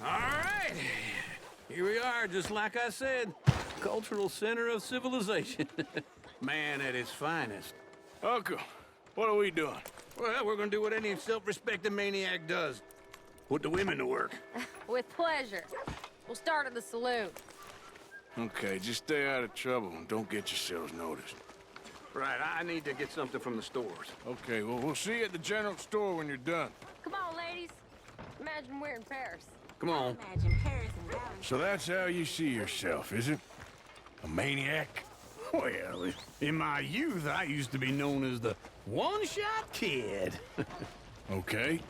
All right. Here we are, just like I said. Cultural center of civilization. Man at his finest. Uncle, what are we doing? Well, we're gonna do what any self-respecting maniac does. Put the women to work. With pleasure. We'll start at the saloon. Okay, just stay out of trouble and don't get yourselves noticed. Right, I need to get something from the stores. Okay, well, we'll see you at the general store when you're done. Come on, ladies. Imagine we're in Paris. Come on. Imagine Paris and Dallas. So that's how you see yourself, is it? A maniac? Well, in my youth, I used to be known as the one-shot kid. Okay.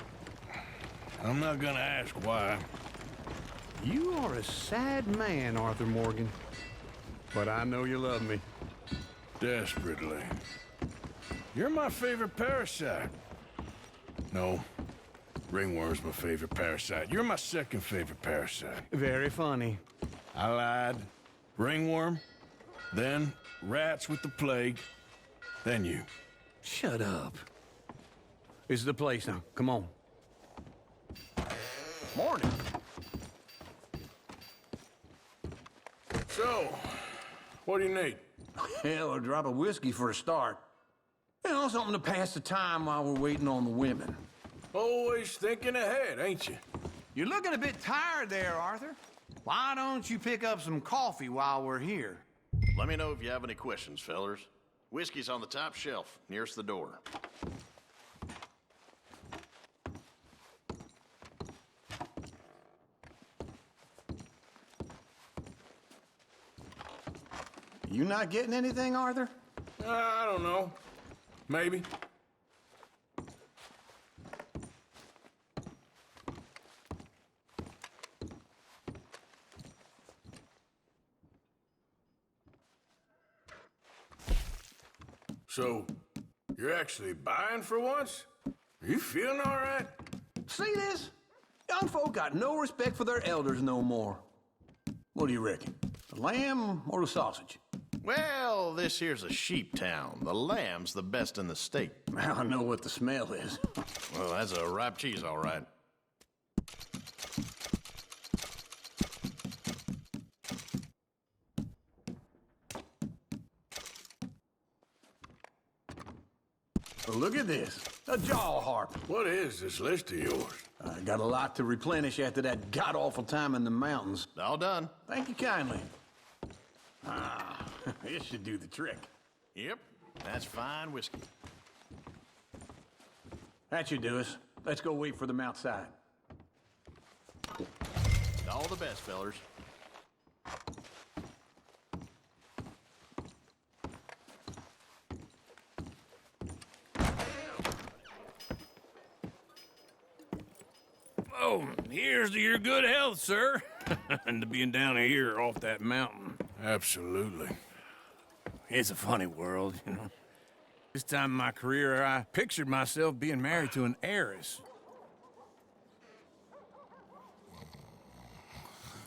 I'm not gonna ask why. You are a sad man, Arthur Morgan. But I know you love me. Desperately. You're my favorite parasite. No. Ringworm's my favorite parasite. You're my second favorite parasite. Very funny. I lied. Ringworm, then rats with the plague, then you. Shut up. This is the place now. Come on. Morning. So, what do you need? Hell, a drop of whiskey for a start. You know, something to pass the time while we're waiting on the women. Always thinking ahead, ain't you? You're looking a bit tired there, Arthur. Why don't you pick up some coffee while we're here? Let me know if you have any questions, fellers. Whiskey's on the top shelf, nearest the door. You not getting anything, Arthur? I don't know. Maybe. So, you're actually buying for once? Are you feeling all right? See this? Young folk got no respect for their elders no more. What do you reckon? The lamb or the sausage? Well, this here's a sheep town. The lamb's the best in the state. I know what the smell is. Well, that's a ripe cheese, all right. Look at this. A jaw harp. What is this list of yours? I got a lot to replenish after that god-awful time in the mountains. All done. Thank you kindly. Ah, this should do the trick. Yep, that's fine whiskey. That should do us. Let's go wait for them outside. All the best, fellers. Oh, here's to your good health, sir. And to being down here off that mountain. Absolutely. It's a funny world, you know. This time in my career, I pictured myself being married to an heiress.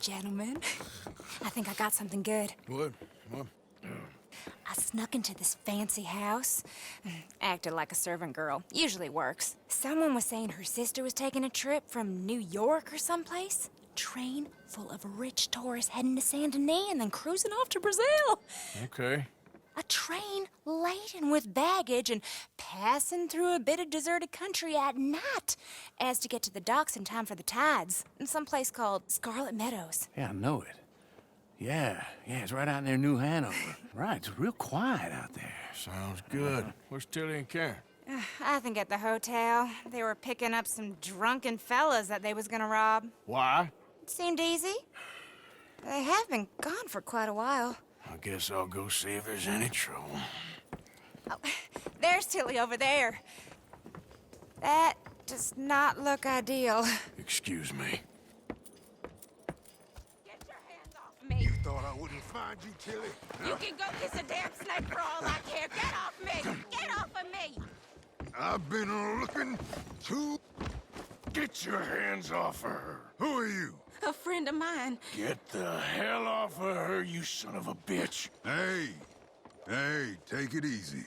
Gentlemen, I think I got something good. What? What? I snuck into this fancy house. Acted like a servant girl. Usually works. Someone was saying her sister was taking a trip from New York or someplace. Train full of rich tourists heading to Saint Denis and then cruising off to Brazil. Okay. A train laden with baggage and passing through a bit of deserted country at night as to get to the docks in time for the tides in some place called Scarlet Meadows. Yeah, I know it. Yeah, it's right out near New Hanover. Right, it's real quiet out there. Sounds good. Where's Tilly and Karen? I think at the hotel. They were picking up some drunken fellas that they was gonna rob. Why? It seemed easy. They have been gone for quite a while. I guess I'll go see if there's any trouble. Oh, there's Tilly over there. That does not look ideal. Excuse me. Get your hands off me. You thought I wouldn't find you, Tilly? You can go kiss a damn snake for all I care. Get off me! Get off of me! I've been looking to... Get your hands off of her. Who are you? A friend of mine. Get the hell off of her, you son of a bitch. Hey, take it easy.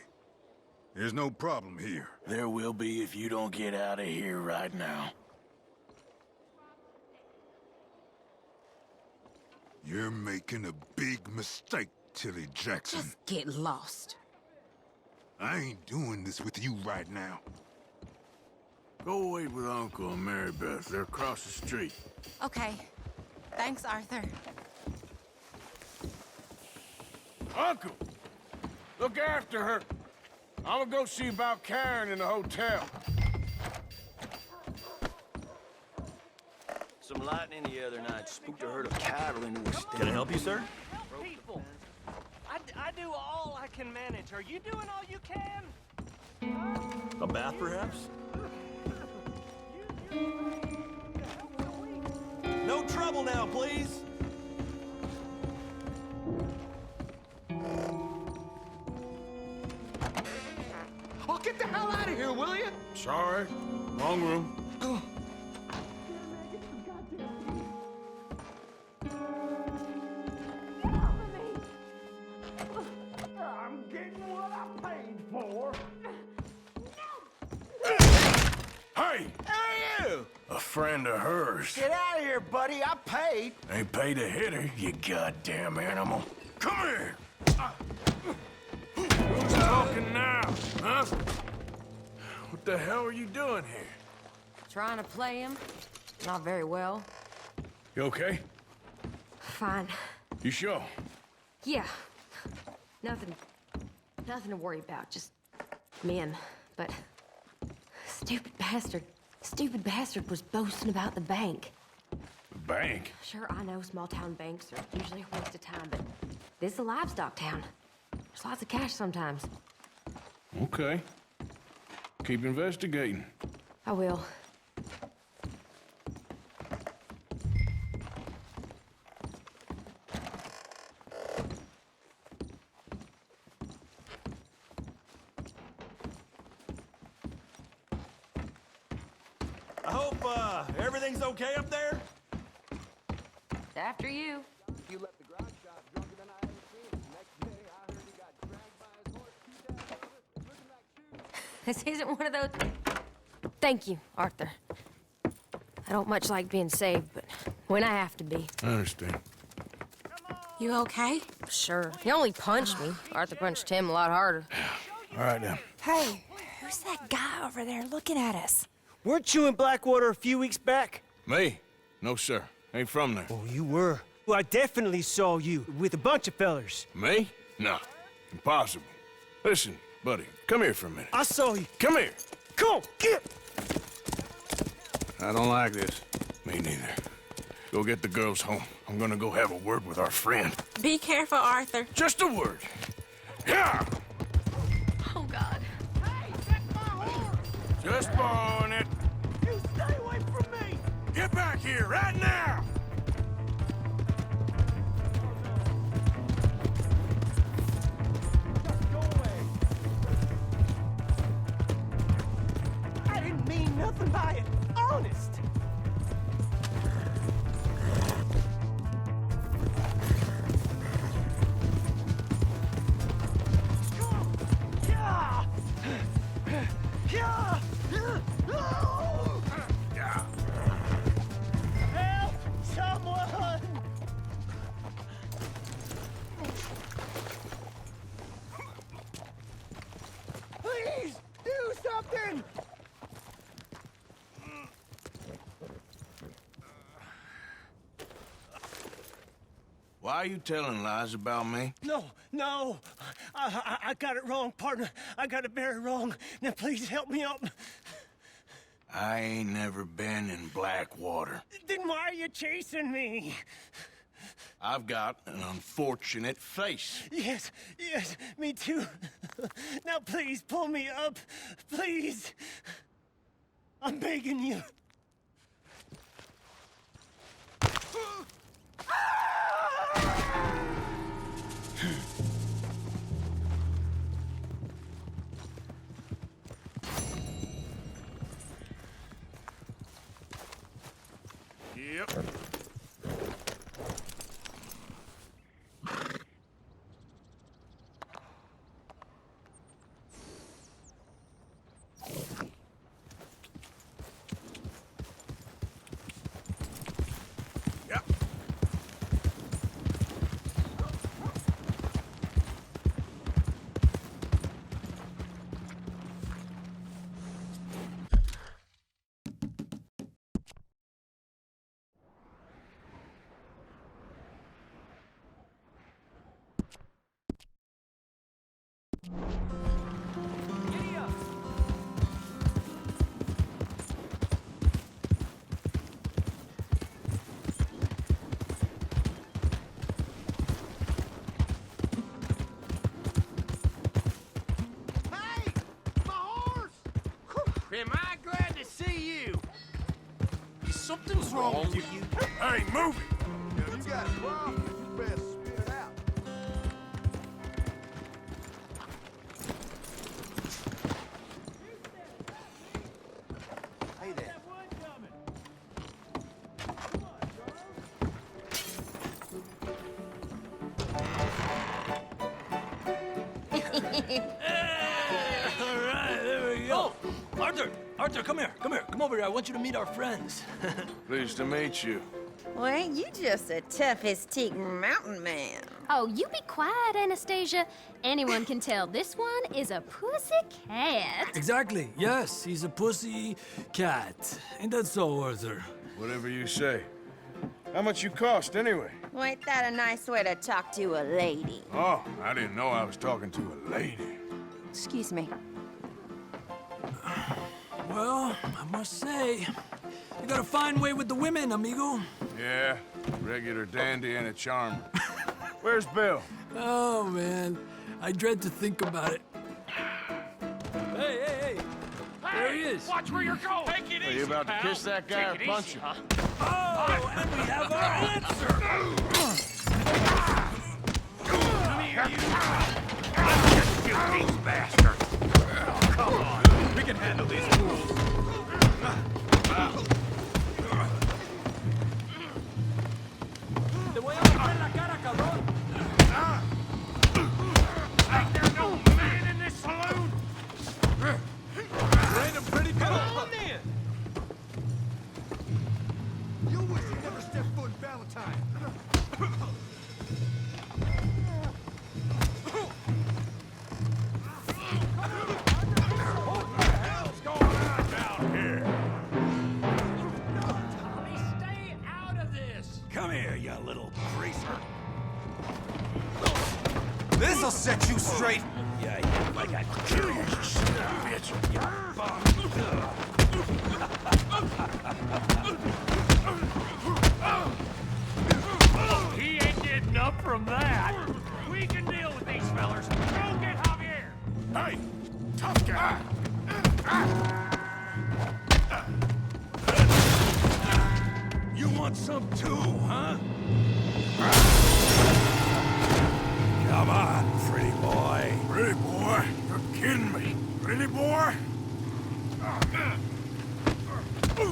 There's no problem here. There will be if you don't get out of here right now. You're making a big mistake, Tilly Jackson. Just get lost. I ain't doing this with you right now. Go wait with Uncle and Mary Beth. They're across the street. Okay. Thanks, Arthur. Uncle! Look after her. I'm gonna go see about Karen in the hotel. Some lightning the other night spooked a herd of cattle into a stand. Can I help you, sir? People, I do all I can manage. Are you doing all you can? A bath, perhaps? No trouble now, please. Oh, get the hell out of here, will you? Sorry. Wrong room. I'm getting what I paid for. Hey! Who are you? A friend of hers. Get out of here, buddy. I paid. Ain't paid to hit her, you goddamn animal. Come here! Who's talking now, huh? What the hell are you doing here? Trying to play him. Not very well. You okay? Fine. You sure? Yeah. Nothing to worry about. Just men. But stupid bastard was boasting about the bank. The bank? Sure, I know small-town banks are usually a waste of time, but this is a livestock town. There's lots of cash sometimes. Okay. Keep investigating. I will. I hope, everything's okay up there? After you. You left the grog shop drunker than I ever seen. Next day, I heard he got dragged by his horse 2 days over, looking like shoes. This isn't one of those... Thank you, Arthur. I don't much like being saved, but when I have to be. I understand. You okay? Sure. He only punched me. Arthur punched him a lot harder. All right, now. Hey, who's that guy over there looking at us? Weren't you in Blackwater a few weeks back? Me? No, sir. Ain't from there. Oh, you were. Well, I definitely saw you with a bunch of fellers. Me? No. Impossible. Listen, buddy, come here for a minute. I saw you. Come here. Come on, get! I don't like this. Me neither. Go get the girls home. I'm gonna go have a word with our friend. Be careful, Arthur. Just a word. Yeah! Oh, God. Hey, that's my horse! Just borrowing it. You stay away from me! Get back here right now! Go away. I didn't mean nothing by it. Honest. Yeah. Yeah. Help! Why are you telling lies about me? No. I got it wrong, partner. I got it very wrong. Now, please help me up. I ain't never been in Blackwater. Then why are you chasing me? I've got an unfortunate face. Yes, me too. Now, please, pull me up. Please. I'm begging you. Yep. Am I glad to see you? Something's wrong with you. Hey, move it! If you got a problem, you best spit it out. Hey there. All right, there we go. Oh, Arthur, come here. Come over here. I want you to meet our friends. Pleased to meet you. Well, ain't you just a tough-as-teak mountain man? Oh, you be quiet, Anastasia. Anyone can tell this one is a pussy cat. Exactly. Yes, he's a pussy cat. Ain't that so, Arthur? Whatever you say. How much you cost, anyway? Well, ain't that a nice way to talk to a lady? Oh, I didn't know I was talking to a lady. Excuse me. Well, I must say, you got a fine way with the women, amigo. Yeah, regular dandy and a charmer. Where's Bill? Oh, man. I dread to think about it. Hey! There he is. Watch where you're going. Take it easy, Are you about to pal. kiss that guy Take or it punch easy, him? huh? Oh, and we have our answer. Come here, you. Let's just shoot these bastards. Come on. We can handle these fools. Te voy a romper la cara, cabrón. Ain't there no man in this saloon? Ain't a pretty Come on, then. You wish you never stepped foot in Valentine. What the hell's going on down here? Tommy, stay out of this. Come here, you little greaser. This'll set you straight. Yeah, like I kill you, bitch. You He ain't getting up from that. We can deal with these fellers. Go get Javier. Hey, tough guy. You want some too, huh? Come on, pretty boy. Pretty boy? You're kidding me. Pretty boy?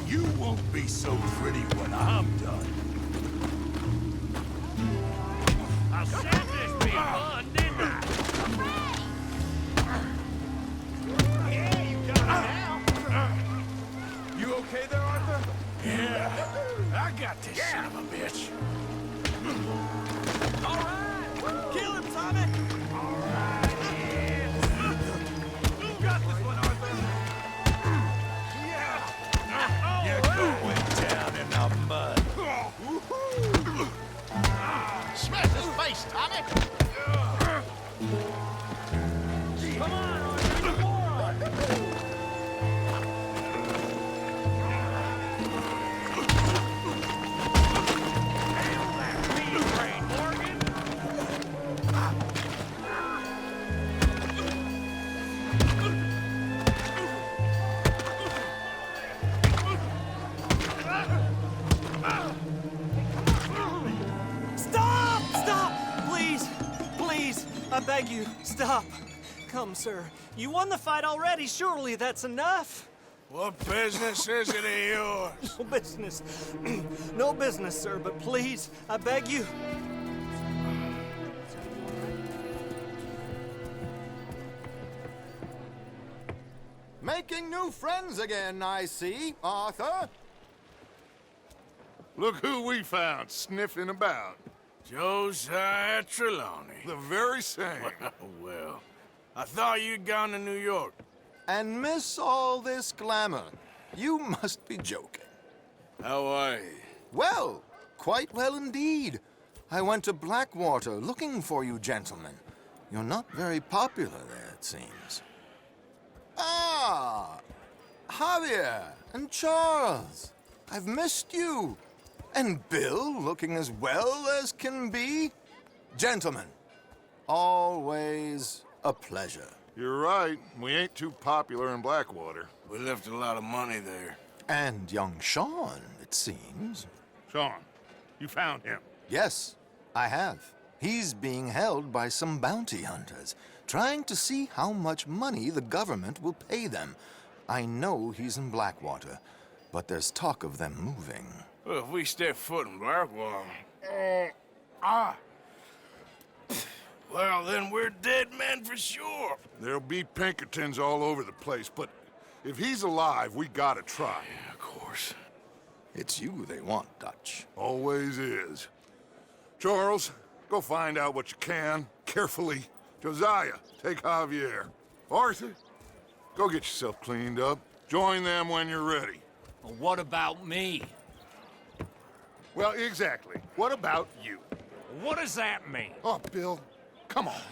You won't be so pretty when I'm done. I said this be fun, didn't I? Yeah, you got it now. You okay there, Arthur? Yeah. I got this son of a bitch. All right. Kill him, Tommy. All right, yeah. You got this one, Arthur. You're going down in the mud. Smack I beg you, stop. Come, sir. You won the fight already. Surely that's enough. What business is it of yours? No business. No business, sir, but please, I beg you. Making new friends again, I see, Arthur. Look who we found sniffing about. Josiah Trelawney. The very same. Well, I thought you'd gone to New York. And miss all this glamour. You must be joking. How are you? Well, quite well indeed. I went to Blackwater looking for you gentlemen. You're not very popular there, it seems. Ah! Javier and Charles. I've missed you. And Bill looking as well as can be. Gentlemen, always a pleasure. You're right. We ain't too popular in Blackwater. We left a lot of money there. And young Sean, it seems. Sean, you found him? Yes, I have. He's being held by some bounty hunters, trying to see how much money the government will pay them. I know he's in Blackwater, but there's talk of them moving. Well, if we step foot in Blackwater... Well, then we're dead men for sure. There'll be Pinkertons all over the place, but if he's alive, we gotta try. Yeah, of course. It's you they want, Dutch. Always is. Charles, go find out what you can, carefully. Josiah, take Javier. Arthur, go get yourself cleaned up. Join them when you're ready. Well, what about me? Well, exactly. What about you? What does that mean? Oh, Bill, come on.